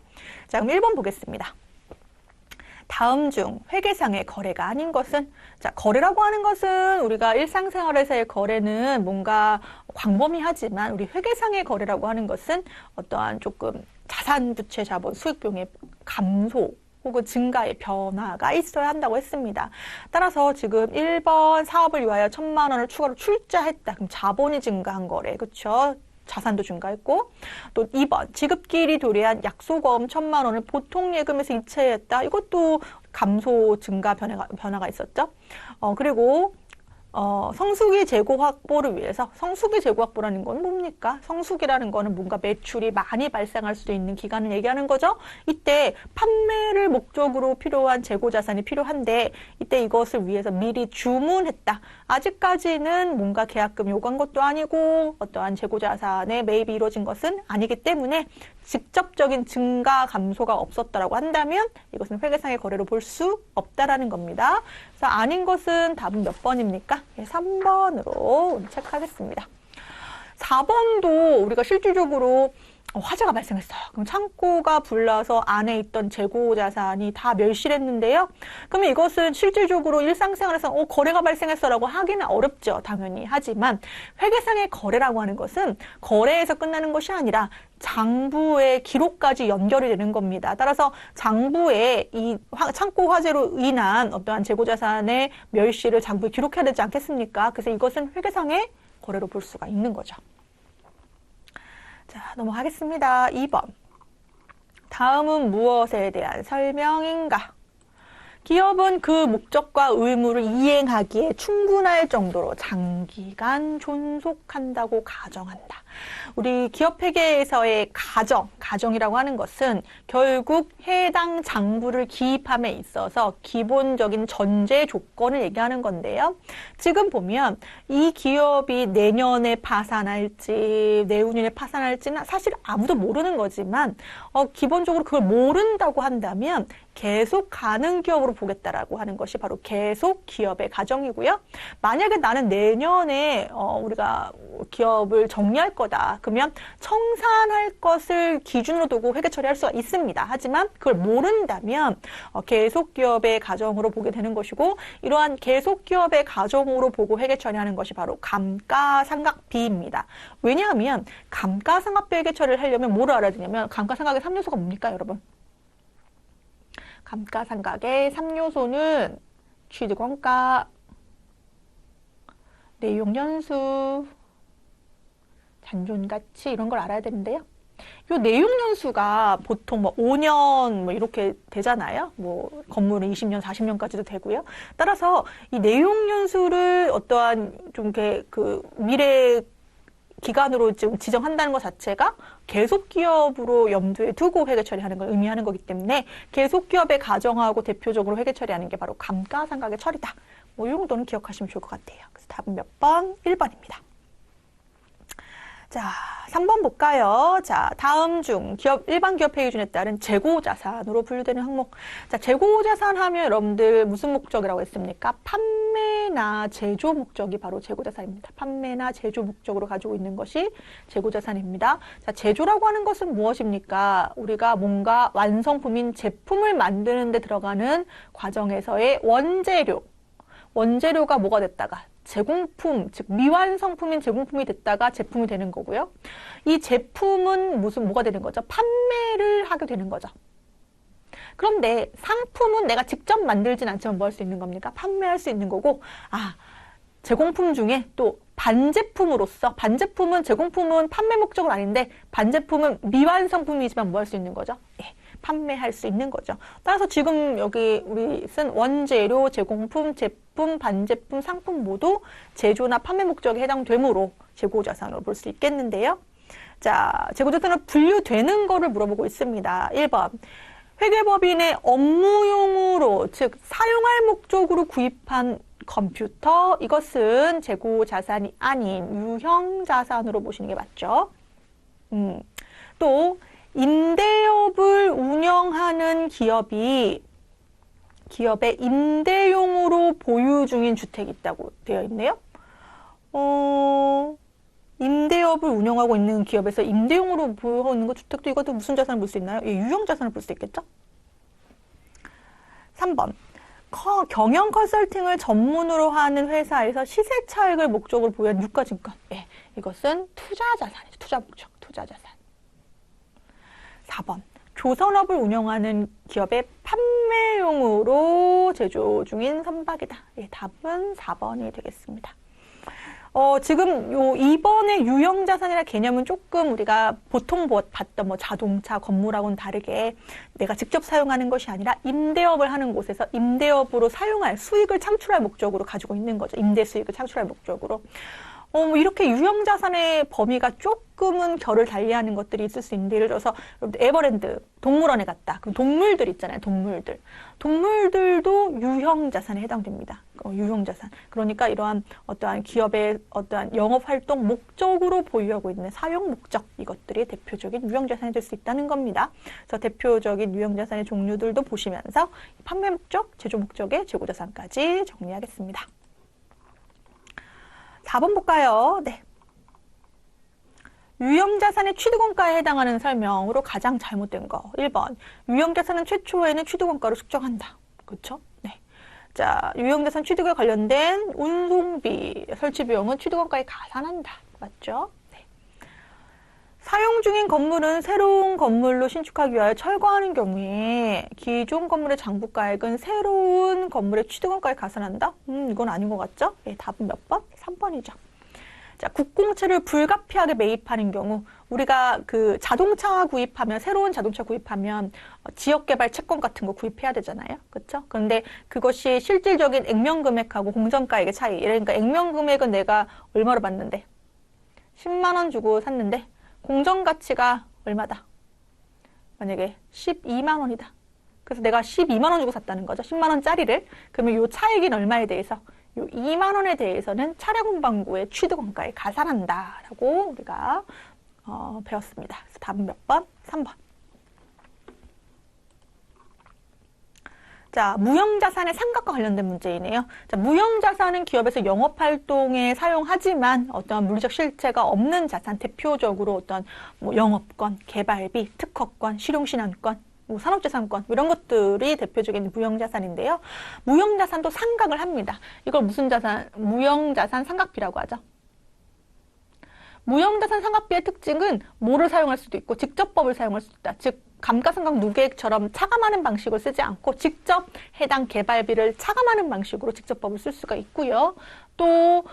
자, 그럼 1번 보겠습니다. 다음 중 회계상의 거래가 아닌 것은? 자, 거래라고 하는 것은 우리가 일상생활에서의 거래는 뭔가 광범위하지만 우리 회계상의 거래라고 하는 것은 어떠한 조금 자산, 부채, 자본, 수익 비용의 감소 혹은 증가의 변화가 있어야 한다고 했습니다. 따라서 지금 1번 사업을 위하여 1,000만 원을 추가로 출자했다. 그럼 자본이 증가한 거래. 그렇죠? 자산도 증가했고, 또 2번 지급기일이 도래한 약소거금 1,000만 원을 보통 예금에서 이체했다. 이것도 감소 증가 변화가 있었죠. 그리고 성수기 재고 확보를 위해서, 성수기 재고 확보라는 건 뭡니까? 성수기라는 거는 뭔가 매출이 많이 발생할 수도 있는 기간을 얘기하는 거죠. 이때 판매를 목적으로 필요한 재고 자산이 필요한데 이때 이것을 위해서 미리 주문했다. 아직까지는 뭔가 계약금 요구한 것도 아니고 어떠한 재고 자산의 매입이 이루어진 것은 아니기 때문에 직접적인 증가 감소가 없었다라고 한다면 이것은 회계상의 거래로 볼 수 없다라는 겁니다. 그래서 아닌 것은 답은 몇 번입니까? 3번으로 체크하겠습니다. 4번도 우리가 실질적으로 화재가 발생했어요. 그럼 창고가 불나서 안에 있던 재고 자산이 다 멸실했는데요. 그러면 이것은 실질적으로 일상생활에서 거래가 발생했어라고 하기는 어렵죠. 당연히. 하지만 회계상의 거래라고 하는 것은 거래에서 끝나는 것이 아니라 장부의 기록까지 연결이 되는 겁니다. 따라서 장부에 이 창고 화재로 인한 어떠한 재고 자산의 멸실을 장부에 기록해야 되지 않겠습니까? 그래서 이것은 회계상의 거래로 볼 수가 있는 거죠. 자, 넘어가겠습니다. 2번. 다음은 무엇에 대한 설명인가? 기업은 그 목적과 의무를 이행하기에 충분할 정도로 장기간 존속한다고 가정한다. 우리 기업회계에서의 가정이라고 하는 것은 결국 해당 장부를 기입함에 있어서 기본적인 전제 조건을 얘기하는 건데요. 지금 보면 이 기업이 내년에 파산할지 내후년에 파산할지는 사실 아무도 모르는 거지만 기본적으로 그걸 모른다고 한다면 계속 가는 기업으로 보겠다라고 하는 것이 바로 계속 기업의 가정이고요. 만약에 나는 내년에 우리가 기업을 정리할 거다. 그러면 청산할 것을 기준으로 두고 회계 처리할 수가 있습니다. 하지만 그걸 모른다면 계속 기업의 가정으로 보게 되는 것이고 이러한 계속 기업의 가정으로 보고 회계 처리하는 것이 바로 감가상각비입니다. 왜냐하면 감가상각비 회계 처리를 하려면 뭐를 알아야 되냐면 감가상각의 3요소가 뭡니까, 여러분? 감가상각의 3요소는 취득원가, 내용연수, 잔존가치 이런 걸 알아야 되는데요. 이 내용연수가 보통 5년 이렇게 되잖아요. 건물은 20년, 40년까지도 되고요. 따라서 이 내용연수를 어떠한 좀 이렇게 미래 기간으로 좀 지정한다는 것 자체가 계속 기업으로 염두에 두고 회계 처리하는 걸 의미하는 거기 때문에 계속 기업에 가정하고 대표적으로 회계 처리하는 게 바로 감가상각의 처리다. 이 정도는 기억하시면 좋을 것 같아요. 그래서 답은 몇 번? 1번입니다. 자, 3번 볼까요? 자, 다음 중 일반 기업 회계 기준에 따른 재고 자산으로 분류되는 항목. 자, 재고 자산 하면 여러분들 무슨 목적이라고 했습니까? 판매나 제조 목적이 바로 재고 자산입니다. 판매나 제조 목적으로 가지고 있는 것이 재고 자산입니다. 자, 제조라고 하는 것은 무엇입니까? 우리가 뭔가 완성품인 제품을 만드는 데 들어가는 과정에서의 원재료가 뭐가 됐다가 제공품, 즉 미완성품인 제공품이 됐다가 제품이 되는 거고요. 이 제품은 뭐가 되는 거죠? 판매를 하게 되는 거죠. 그런데 상품은 내가 직접 만들진 않지만 뭐 할 수 있는 겁니까? 판매할 수 있는 거고, 제공품 중에 또 반제품은 제공품은 판매 목적은 아닌데 반제품은 미완성품이지만 뭐 할 수 있는 거죠? 판매할 수 있는 거죠. 따라서 지금 여기 우리 쓴 원재료, 제공품, 제품, 반제품, 상품 모두 제조나 판매 목적에 해당되므로 재고자산으로 볼 수 있겠는데요. 자, 재고자산으로 분류되는 거를 물어보고 있습니다. 1번. 회계법인의 업무용으로, 즉 사용할 목적으로 구입한 컴퓨터, 이것은 재고자산이 아닌 유형자산으로 보시는 게 맞죠. 또 임대업을 운영하는 기업의 임대용으로 보유 중인 주택이 있다고 되어 있네요. 임대업을 운영하고 있는 기업에서 임대용으로 보유하고 있는 거 주택도 이것도 무슨 자산을 볼 수 있나요? 유형자산을 볼 수 있겠죠? 3번. 경영 컨설팅을 전문으로 하는 회사에서 시세 차익을 목적으로 보유한 유가증권. 이것은 투자자산이죠. 투자 목적, 투자자산. 4번. 조선업을 운영하는 기업의 판매용으로 제조 중인 선박이다. 예, 답은 4번이 되겠습니다. 지금 요 2번의 유형자산이라는 개념은 조금 우리가 보통 봤던 뭐 자동차, 건물하고는 다르게 내가 직접 사용하는 것이 아니라 임대업을 하는 곳에서 임대업으로 사용할 수익을 창출할 목적으로 가지고 있는 거죠. 임대 수익을 창출할 목적으로. 뭐 이렇게 유형자산의 범위가 조금은 결을 달리하는 것들이 있을 수 있는데, 예를 들어서 에버랜드 동물원에 갔다. 그럼 동물들 있잖아요. 동물들. 동물들도 유형자산에 해당됩니다. 유형자산. 그러니까 이러한 어떠한 기업의 어떠한 영업활동 목적으로 보유하고 있는 사용 목적, 이것들이 대표적인 유형자산이 될 수 있다는 겁니다. 그래서 대표적인 유형자산의 종류들도 보시면서 판매 목적, 제조 목적의 재고자산까지 정리하겠습니다. 4번 볼까요? 네. 유형자산의 취득원가에 해당하는 설명으로 가장 잘못된 거. 1번. 유형자산은 최초에는 취득원가로 측정한다. 그렇죠? 네. 자, 유형자산 취득에 관련된 운송비, 설치비용은 취득원가에 가산한다. 맞죠? 네. 사용 중인 건물은 새로운 건물로 신축하기 위하여 철거하는 경우에 기존 건물의 장부가액은 새로운 건물의 취득원가에 가산한다? 이건 아닌 것 같죠? 네, 답은 몇 번? 3번이죠. 자, 국공채를 불가피하게 매입하는 경우, 우리가 그 자동차 구입하면, 새로운 자동차 구입하면 지역개발 채권 같은 거 구입해야 되잖아요. 그렇죠? 그런데 그것이 실질적인 액면 금액하고 공정가액의 차이. 그러니까 액면 금액은 내가 얼마로 받는데? 10만 원 주고 샀는데 공정가치가 얼마다? 만약에 12만 원이다. 그래서 내가 12만 원 주고 샀다는 거죠. 10만 원짜리를. 그러면 이 차익인 얼마에 대해서? 요 2만 원에 대해서는 차량 운반구의 취득원가에 가산한다라고 우리가 배웠습니다. 그래서 답은 몇 번? 3번. 자, 무형자산의 상각과 관련된 문제이네요. 자, 무형자산은 기업에서 영업활동에 사용하지만 어떠한 물리적 실체가 없는 자산, 대표적으로 어떤 뭐 영업권, 개발비, 특허권, 실용신안권, 뭐 산업재산권, 이런 것들이 대표적인 무형자산인데요. 무형자산도 상각을 합니다. 이걸 무슨 자산? 무형자산 상각비라고 하죠. 무형자산 상각비의 특징은 뭐를 사용할 수도 있고 직접법을 사용할 수도 있다. 즉 감가상각 누계액처럼 차감하는 방식을 쓰지 않고 직접 해당 개발비를 차감하는 방식으로 직접법을 쓸 수가 있고요. 또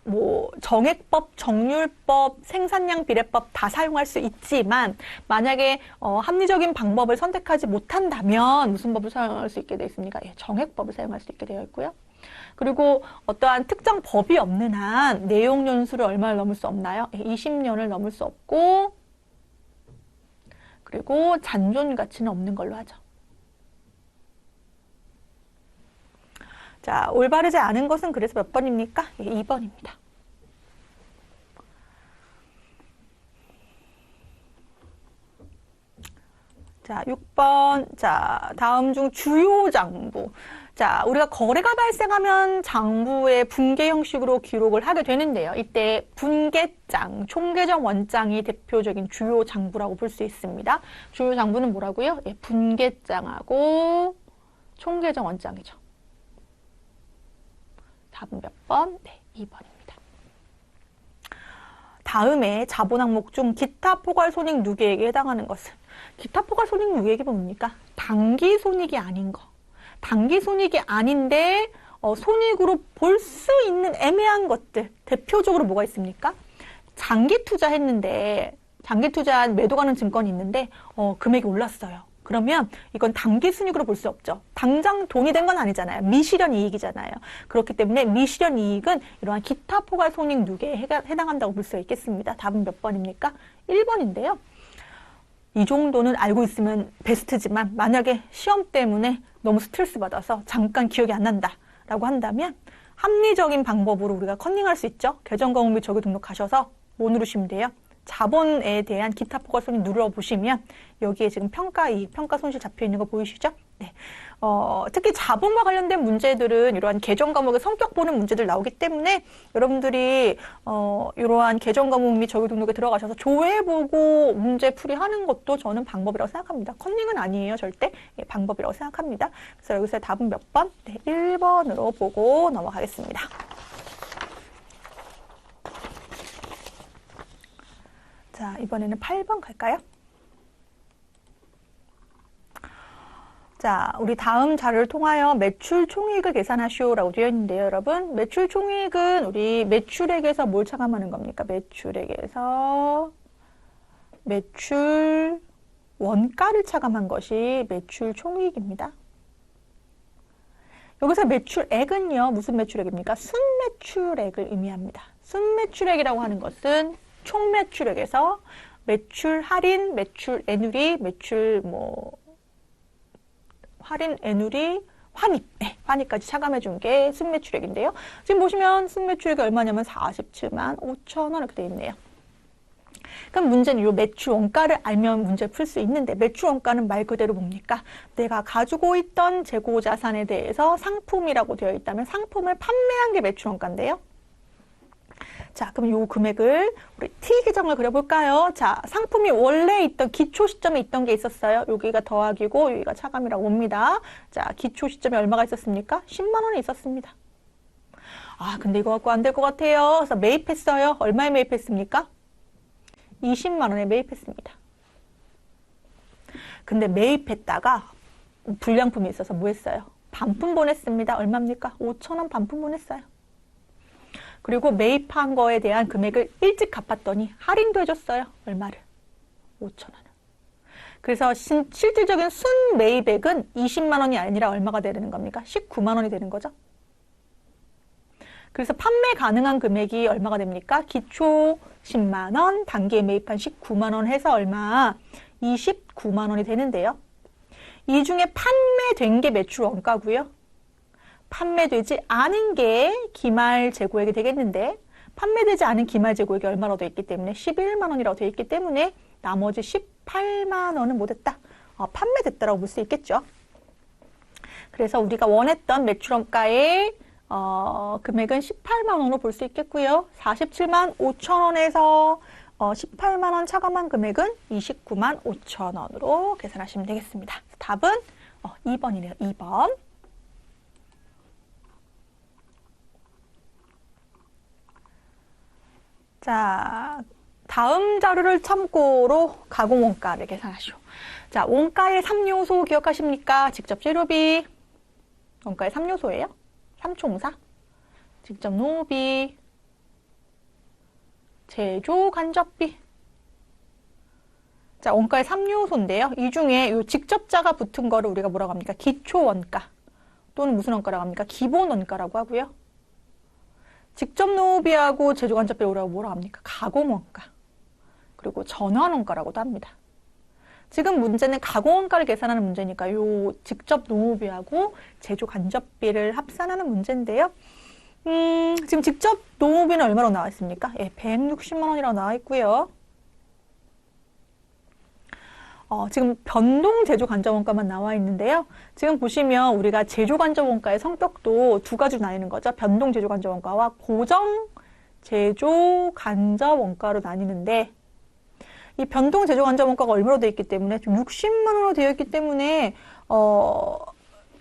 뭐 정액법, 정률법, 생산량 비례법 다 사용할 수 있지만 만약에 합리적인 방법을 선택하지 못한다면 무슨 법을 사용할 수 있게 되어 있습니까? 예, 정액법을 사용할 수 있게 되어 있고요. 그리고 어떠한 특정 법이 없는 한 내용 연수를 얼마를 넘을 수 없나요? 20년을 넘을 수 없고, 그리고 잔존 가치는 없는 걸로 하죠. 자, 올바르지 않은 것은 그래서 몇 번입니까? 2번입니다. 자, 6번. 자, 다음 중 주요 장부. 자, 우리가 거래가 발생하면 장부의 분계 형식으로 기록을 하게 되는데요. 이때 분계장, 총계정 원장이 대표적인 주요 장부라고 볼 수 있습니다. 주요 장부는 뭐라고요? 예, 분계장하고 총계정 원장이죠. 답은 몇 번? 네, 2번입니다. 다음에 자본 항목 중 기타 포괄 손익 누계액에 해당하는 것은, 기타 포괄 손익 누계액이 뭡니까? 단기 손익이 아닌 거. 단기 손익이 아닌데 손익으로 볼 수 있는 애매한 것들. 대표적으로 뭐가 있습니까? 장기 투자했는데, 장기 투자한 매도 가는 증권이 있는데 금액이 올랐어요. 그러면 이건 단기 순이익으로 볼 수 없죠. 당장 돈이 된 건 아니잖아요. 미실현 이익이잖아요. 그렇기 때문에 미실현 이익은 이러한 기타 포괄 손익 누계에 해당한다고 볼 수 있겠습니다. 답은 몇 번입니까? 1번인데요. 이 정도는 알고 있으면 베스트지만 만약에 시험 때문에 너무 스트레스 받아서 잠깐 기억이 안 난다라고 한다면 합리적인 방법으로 우리가 컨닝할 수 있죠. 계정과목 및 적유 등록하셔서 뭐 누르시면 돼요? 자본에 대한 기타 포괄 손익 눌러보시면 여기에 지금 평가이익, 평가손실 잡혀있는 거 보이시죠? 네. 특히 자본과 관련된 문제들은 이러한 계정 과목의 성격 보는 문제들 나오기 때문에 여러분들이 이러한 계정 과목 및 적유 등록에 들어가셔서 조회보고 문제 풀이하는 것도 저는 방법이라고 생각합니다. 컨닝은 아니에요, 절대. 예, 방법이라고 생각합니다. 그래서 여기서 답은 몇 번? 네, 1번으로 보고 넘어가겠습니다. 자, 이번에는 8번 갈까요? 자, 우리 다음 자료를 통하여 매출 총이익을 계산하시오라고 되어 있는데요, 여러분. 매출 총이익은 우리 매출액에서 뭘 차감하는 겁니까? 매출액에서 매출 원가를 차감한 것이 매출 총이익입니다. 여기서 매출액은요, 무슨 매출액입니까? 순매출액을 의미합니다. 순매출액이라고 하는 것은 총매출액에서 매출 할인, 매출 애누리, 매출 할인, 애누리, 환입, 네, 환입까지 차감해 준 게 순매출액인데요. 지금 보시면 순매출액이 얼마냐면 47만 5천 원 이렇게 되어 있네요. 그럼 문제는 이 매출 원가를 알면 문제를 풀 수 있는데, 매출 원가는 말 그대로 뭡니까? 내가 가지고 있던 재고 자산에 대해서 상품이라고 되어 있다면 상품을 판매한 게 매출 원가인데요. 자, 그럼 요 금액을 우리 T 계정을 그려볼까요? 자, 상품이 원래 있던 기초 시점에 있던 게 있었어요. 여기가 더하기고 여기가 차감이라고 봅니다. 자, 기초 시점에 얼마가 있었습니까? 10만 원이 있었습니다. 아, 근데 이거 갖고 안 될 것 같아요. 그래서 매입했어요. 얼마에 매입했습니까? 20만 원에 매입했습니다. 근데 매입했다가 불량품이 있어서 뭐 했어요? 반품 보냈습니다. 얼마입니까? 5천 원 반품 보냈어요. 그리고 매입한 거에 대한 금액을 일찍 갚았더니 할인도 해줬어요. 얼마를? 5천 원을. 그래서 실질적인 순 매입액은 20만 원이 아니라 얼마가 되는 겁니까? 19만 원이 되는 거죠. 그래서 판매 가능한 금액이 얼마가 됩니까? 기초 10만 원, 단기에 매입한 19만 원 해서 얼마? 29만 원이 되는데요. 이 중에 판매된 게 매출 원가고요. 판매되지 않은 게 기말 재고액이 되겠는데, 판매되지 않은 기말 재고액이 얼마라고 되어 있기 때문에 11만 원이라고 되어 있기 때문에 나머지 18만 원은 못했다. 판매됐다라고 볼 수 있겠죠. 그래서 우리가 원했던 매출 원가의 금액은 18만 원으로 볼 수 있겠고요. 47만 5천 원에서 18만 원 차감한 금액은 29만 5천 원으로 계산하시면 되겠습니다. 답은 2번이네요. 2번. 자, 다음 자료를 참고로 가공원가를 계산하시오. 자, 원가의 3요소 기억하십니까? 직접 재료비. 원가의 3요소예요. 삼총사. 직접 노비. 제조 간접비. 자, 원가의 3요소인데요. 이 중에 이 직접자가 붙은 거를 우리가 뭐라고 합니까? 기초원가. 또는 무슨 원가라고 합니까? 기본원가라고 하고요. 직접 노비하고 제조간접비 뭐라고 합니까? 가공원가. 그리고 전환원가라고도 합니다. 지금 문제는 가공원가를 계산하는 문제니까 요 직접 노무비하고 제조간접비를 합산하는 문제인데요. 지금 직접 노무비는 얼마로 나와 있습니까? 예, 160만 원이라고 나와 있고요. 지금 변동 제조간접원가만 나와 있는데요. 지금 보시면 우리가 제조간접원가의 성격도 두 가지로 나뉘는 거죠. 변동 제조간접원가와 고정 제조간접원가로 나뉘는데, 이 변동 제조간접원가가 얼마로 되어 있기 때문에 좀 60만 원으로 되어 있기 때문에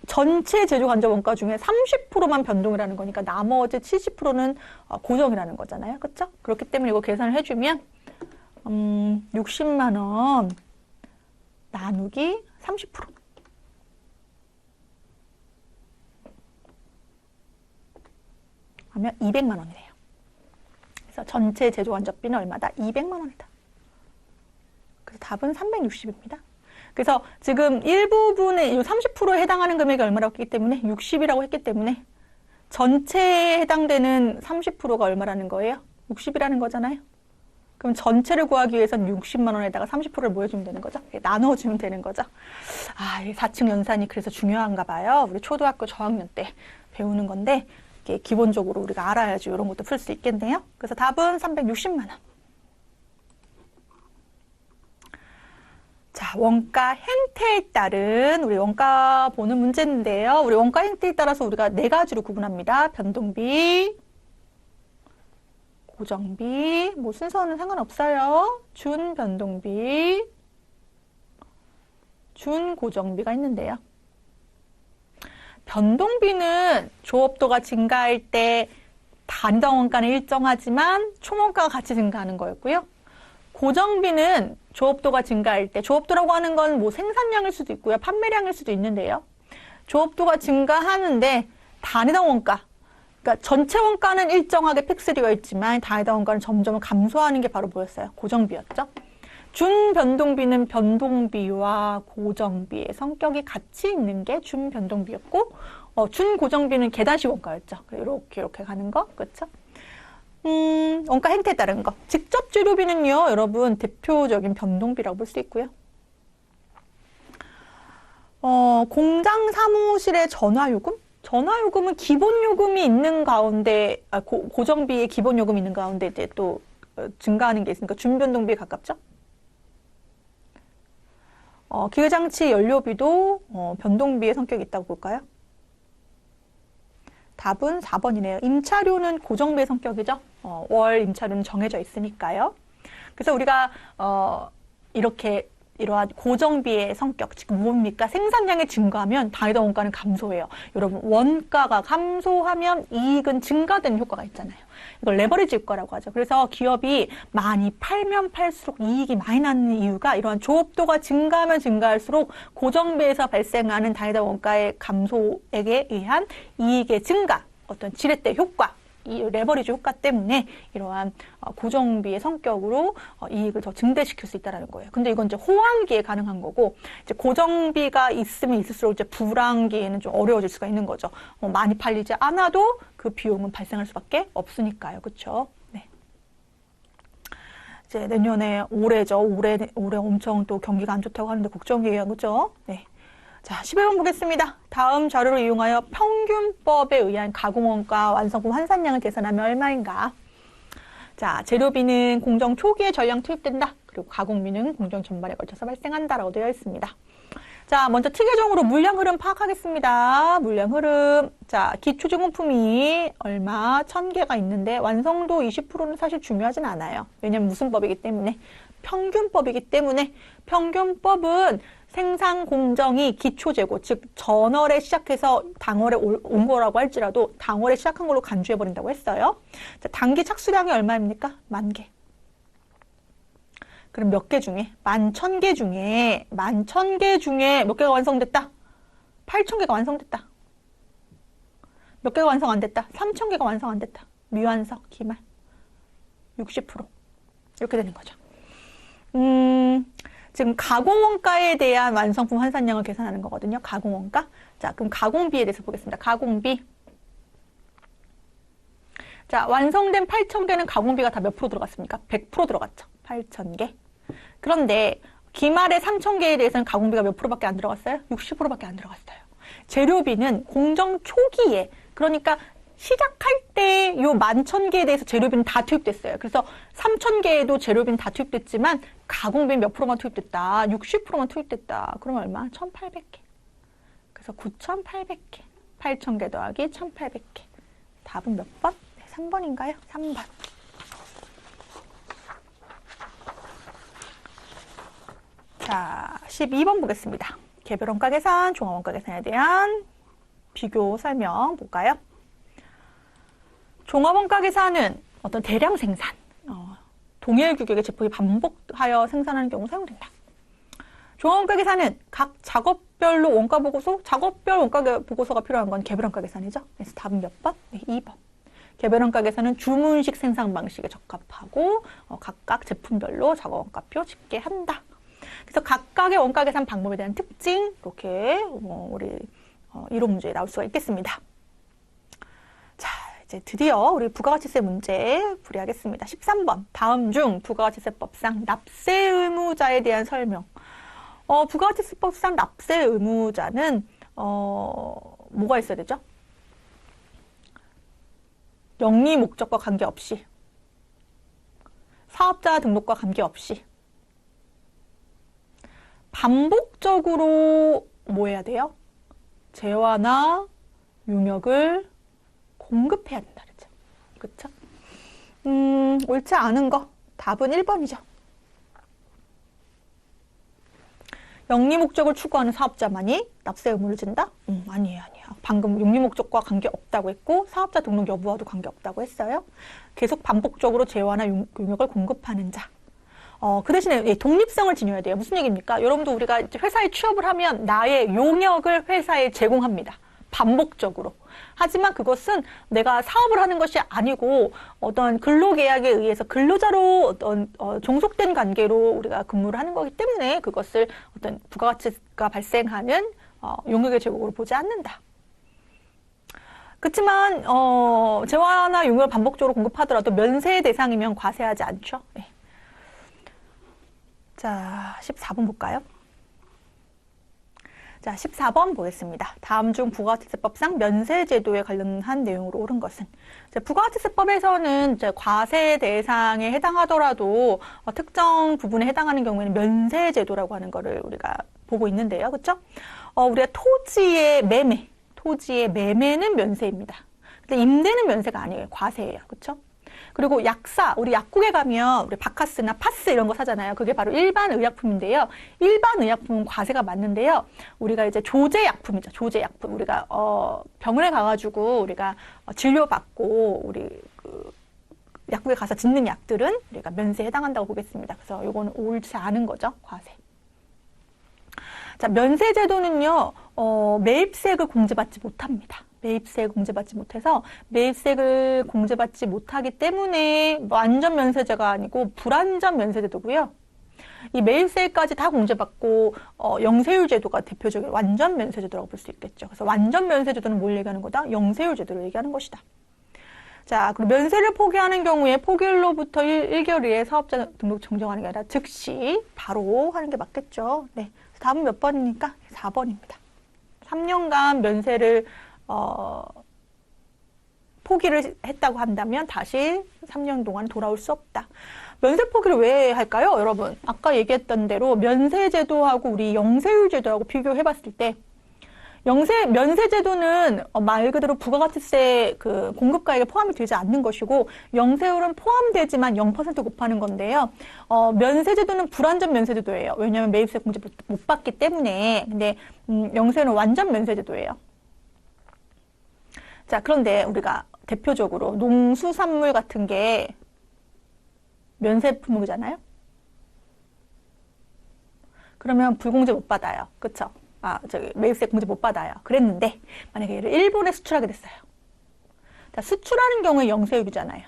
전체 제조간접원가 중에 30%만 변동이라는 거니까 나머지 70%는 고정이라는 거잖아요. 그렇죠? 그렇기 때문에 이거 계산을 해주면 60만 원 나누기 30% 하면 200만 원이래요. 그래서 전체 제조간접비는 얼마다? 200만 원이다. 그래서 답은 360입니다. 그래서 지금 일부분의 30%에 해당하는 금액이 얼마라고 했기 때문에 60이라고 했기 때문에 전체에 해당되는 30%가 얼마라는 거예요? 60이라는 거잖아요. 그럼 전체를 구하기 위해서는 60만 원에다가 30%를 뭐 해주면 되는 거죠? 나눠주면 되는 거죠. 아, 이 4층 연산이 그래서 중요한가 봐요. 우리 초등학교 저학년 때 배우는 건데, 이게 기본적으로 우리가 알아야지 이런 것도 풀 수 있겠네요. 그래서 답은 360만 원. 자, 원가 행태에 따른 우리 원가 보는 문제인데요. 우리 원가 행태에 따라서 우리가 네 가지로 구분합니다. 변동비, 고정비, 뭐 순서는 상관없어요. 준변동비, 준고정비가 있는데요. 변동비는 조업도가 증가할 때 단당 원가는 일정하지만 총 원가가 같이 증가하는 거였고요. 고정비는 조업도가 증가할 때, 조업도라고 하는 건 뭐 생산량일 수도 있고요. 판매량일 수도 있는데요. 조업도가 증가하는데 단위당 원가, 그러니까 전체 원가는 일정하게 픽스되어 있지만 단위당 원가는 점점 감소하는 게 바로 뭐였어요? 고정비였죠. 준변동비는 변동비와 고정비의 성격이 같이 있는 게 준변동비였고, 준고정비는 계단식 원가였죠. 이렇게 가는 거, 그렇죠? 원가 행태에 따른 거. 직접 재료비는요, 여러분 대표적인 변동비라고 볼 수 있고요. 공장 사무실의 전화요금? 전화요금은 기본요금이 있는 가운데, 고정비의 기본요금이 있는 가운데 이제 또 증가하는 게 있으니까 준변동비에 가깝죠? 기계장치 연료비도 변동비의 성격이 있다고 볼까요? 답은 4번이네요. 임차료는 고정비의 성격이죠. 월 임차료는 정해져 있으니까요. 그래서 우리가 이렇게 이러한 고정비의 성격, 즉 뭡니까? 생산량이 증가하면 단위당 원가는 감소해요. 여러분, 원가가 감소하면 이익은 증가되는 효과가 있잖아요. 이걸 레버리지 효과라고 하죠. 그래서 기업이 많이 팔면 팔수록 이익이 많이 나는 이유가 이러한 조업도가 증가하면 증가할수록 고정비에서 발생하는 단위당 원가의 감소액에 의한 이익의 증가, 어떤 지렛대 효과, 이 레버리지 효과 때문에 이러한 고정비의 성격으로 이익을 더 증대시킬 수 있다는 거예요. 근데 이건 이제 호황기에 가능한 거고, 이제 고정비가 있으면 있을수록 이제 불황기에는 좀 어려워질 수가 있는 거죠. 많이 팔리지 않아도 그 비용은 발생할 수밖에 없으니까요. 그렇죠? 네. 이제 내년에 올해죠. 올해 엄청 또 경기가 안 좋다고 하는데 걱정이에요. 그렇죠? 네. 자, 11번 보겠습니다. 다음 자료를 이용하여 평균법에 의한 가공원가 완성품 환산량을 계산하면 얼마인가? 자, 재료비는 공정 초기에 전량 투입된다. 그리고 가공비는 공정 전반에 걸쳐서 발생한다라고 되어 있습니다. 자, 먼저 티계정으로 물량 흐름 파악하겠습니다. 물량 흐름. 자, 기초제공품이 얼마? 1000개가 있는데 완성도 20%는 사실 중요하진 않아요. 왜냐면 무슨 법이기 때문에? 평균법이기 때문에 평균법은 생산 공정이 기초재고, 즉 전월에 시작해서 당월에 온 거라고 할지라도 당월에 시작한 걸로 간주해버린다고 했어요. 자, 단기 착수량이 얼마입니까? 10,000개. 그럼 몇 개 중에? 11,000개 중에 몇 개가 완성됐다? 8,000개가 완성됐다. 몇 개가 완성 안 됐다? 3,000개가 완성 안 됐다. 미완성, 기말. 60%. 이렇게 되는 거죠. 지금 가공원가에 대한 완성품 환산량을 계산하는 거거든요. 가공원가. 자, 그럼 가공비에 대해서 보겠습니다. 가공비. 자, 완성된 8,000개는 가공비가 다 몇 프로 들어갔습니까? 100% 들어갔죠. 8,000개. 그런데 기말의 3,000개에 대해서는 가공비가 몇 프로밖에 안 들어갔어요? 60%밖에 안 들어갔어요. 재료비는 공정 초기에, 그러니까 시작할 때 요 11,000개에 대해서 재료비는 다 투입됐어요. 그래서 3,000개에도 재료비는 다 투입됐지만 가공비는 몇 프로만 투입됐다? 60%만 투입됐다. 그러면 얼마? 1,800개. 그래서 9,800개. 8,000개 더하기 1,800개. 답은 몇 번? 네, 3번인가요? 3번. 자, 12번 보겠습니다. 개별원가 계산, 종합원가 계산에 대한 비교 설명 볼까요? 종합원가 계산은 어떤 대량 생산, 동일 규격의 제품이 반복하여 생산하는 경우 사용된다. 종합원가 계산은 각 작업별로 원가 보고서, 작업별 원가 보고서가 필요한 건 개별원가 계산이죠. 그래서 답은 몇 번? 네, 2번. 개별원가 계산은 주문식 생산 방식에 적합하고 각각 제품별로 작업원가표 집계한다. 그래서 각각의 원가 계산 방법에 대한 특징, 이렇게 우리 이론 문제에 나올 수가 있겠습니다. 자, 이제 드디어 우리 부가가치세 문제 풀이하겠습니다. 13번. 다음 중 부가가치세법상 납세 의무자에 대한 설명. 부가가치세법상 납세 의무자는 뭐가 있어야 되죠? 영리 목적과 관계없이, 사업자 등록과 관계없이 반복적으로 뭐 해야 돼요? 재화나 용역을 공급해야 된다 그랬죠. 그쵸? 옳지 않은 거. 답은 1번이죠. 영리 목적을 추구하는 사업자만이 납세 의무를 진다? 아니에요. 방금 영리 목적과 관계없다고 했고 사업자 등록 여부와도 관계없다고 했어요. 계속 반복적으로 재화나 용역을 공급하는 자. 그 대신에 독립성을 지녀야 돼요. 무슨 얘기입니까? 여러분도 우리가 이제 회사에 취업을 하면 나의 용역을 회사에 제공합니다. 반복적으로. 하지만 그것은 내가 사업을 하는 것이 아니고 어떤 근로계약에 의해서 근로자로 어떤 종속된 관계로 우리가 근무를 하는 거기 때문에 그것을 어떤 부가가치가 발생하는 용역의 제공으로 보지 않는다. 그렇지만 재화나 용역을 반복적으로 공급하더라도 면세 대상이면 과세하지 않죠. 네. 자, 14번 볼까요? 자, 14번 보겠습니다. 다음 중 부가가치세법상 면세제도에 관련한 내용으로 옳은 것은? 부가가치세법에서는 이제 과세 대상에 해당하더라도 특정 부분에 해당하는 경우에는 면세제도라고 하는 거를 우리가 보고 있는데요. 그렇죠? 우리가 토지의 매매는 면세입니다. 근데 임대는 면세가 아니에요. 과세예요. 그렇죠? 그리고 약사, 우리 약국에 가면 우리 바카스나 파스 이런 거 사잖아요. 그게 바로 일반 의약품인데요. 일반 의약품은 과세가 맞는데요. 우리가 이제 조제약품이죠. 조제약품. 우리가 병원에 가가지고 우리가 진료받고 우리 약국에 가서 짓는 약들은 우리가 면세에 해당한다고 보겠습니다. 그래서 이거는 옳지 않은 거죠. 과세. 자, 면세제도는요, 매입세액을 공제받지 못합니다. 매입세액을 공제받지 못해서 매입세액을 공제받지 못하기 때문에 완전 면세제가 아니고 불완전 면세제도고요. 이 매입세액까지 다 공제받고 영세율 제도가 대표적인 완전 면세제도라고 볼 수 있겠죠. 그래서 완전 면세제도는 뭘 얘기하는 거다? 영세율 제도를 얘기하는 것이다. 자, 그리고 면세를 포기하는 경우에 포기일로부터 1개월 이내에 사업자 등록 정정하는 게 아니라 즉시 바로 하는 게 맞겠죠. 네, 답은 몇 번입니까? 4번입니다. 3년간 면세를 포기를 했다고 한다면 다시 3년 동안 돌아올 수 없다. 면세 포기를 왜 할까요, 여러분? 아까 얘기했던 대로 면세제도하고 우리 영세율 제도하고 비교해 봤을 때 면세제도는 말 그대로 부가가치세 그 공급가액에 포함이 되지 않는 것이고 영세율은 포함되지만 0% 곱하는 건데요. 면세제도는 불완전 면세제도예요. 왜냐하면 매입세 공제 못 받기 때문에. 근데 영세율은 완전 면세제도예요. 자, 그런데 우리가 대표적으로 농수산물 같은 게 면세 품목이잖아요. 그러면 불공제 못 받아요. 그쵸? 매입세 공제 못 받아요. 그랬는데 만약에 얘를 일본에 수출하게 됐어요. 자, 수출하는 경우에 영세율이잖아요.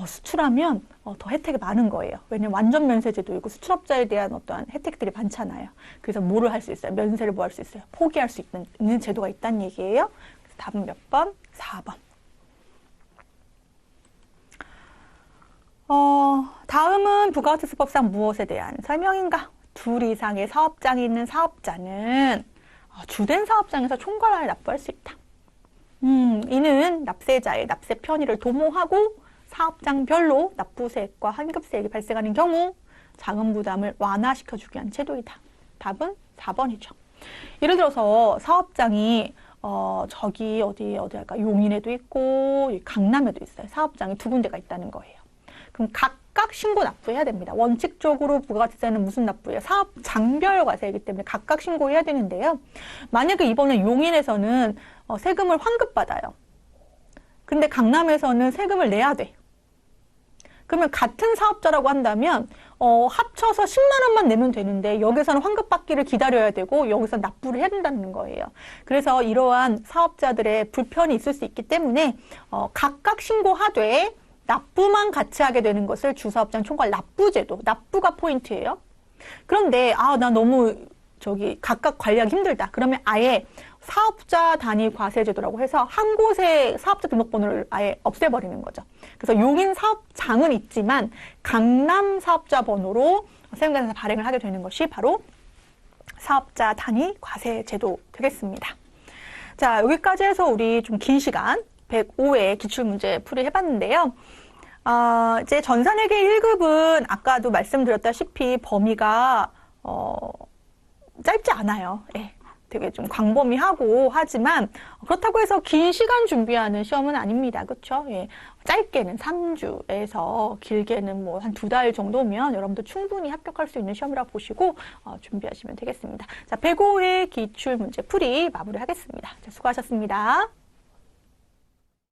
수출하면 더 혜택이 많은 거예요. 왜냐면 완전 면세제도이고 수출업자에 대한 어떠한 혜택들이 많잖아요. 그래서 뭐를 할 수 있어요? 면세를 뭐 할 수 있어요? 포기할 수 있는 제도가 있다는 얘기예요. 그래서 답은 몇 번? 4번. 다음은 부가가치세법상 무엇에 대한 설명인가? 둘 이상의 사업장이 있는 사업자는 주된 사업장에서 총괄하에 납부할 수 있다. 이는 납세자의 납세 편의를 도모하고 사업장별로 납부세액과 환급세액이 발생하는 경우 자금 부담을 완화시켜주기 위한 제도이다. 답은 4번이죠. 예를 들어서 사업장이 저기 어디 할까? 용인에도 있고 강남에도 있어요. 사업장이 두 군데가 있다는 거예요. 그럼 각각 신고 납부해야 됩니다. 원칙적으로 부가가치세는 무슨 납부예요? 사업장별 과세이기 때문에 각각 신고해야 되는데요. 만약에 이번에 용인에서는 세금을 환급받아요. 근데 강남에서는 세금을 내야 돼. 그러면 같은 사업자라고 한다면 합쳐서 10만 원만 내면 되는데 여기서는 환급받기를 기다려야 되고 여기서 납부를 해야 된다는 거예요. 그래서 이러한 사업자들의 불편이 있을 수 있기 때문에 각각 신고하되 납부만 같이 하게 되는 것을 주사업장 총괄 납부제도, 납부가 포인트예요. 그런데 나 너무 각각 관리하기 힘들다. 그러면 아예 사업자 단위 과세제도라고 해서 한 곳에 사업자 등록번호를 아예 없애버리는 거죠. 그래서 용인 사업장은 있지만 강남 사업자 번호로 세금계산서 발행을 하게 되는 것이 바로 사업자 단위 과세제도 되겠습니다. 자, 여기까지 해서 우리 좀 긴 시간 105회 기출문제 풀이 해봤는데요. 이제 전산회계 1급은 아까도 말씀드렸다시피 범위가 짧지 않아요. 예, 되게 좀 광범위하고 하지만 그렇다고 해서 긴 시간 준비하는 시험은 아닙니다. 그렇죠? 예, 짧게는 3주에서 길게는 뭐 한 2달 정도면 여러분도 충분히 합격할 수 있는 시험이라고 보시고 준비하시면 되겠습니다. 자, 105회 기출문제 풀이 마무리하겠습니다. 자, 수고하셨습니다.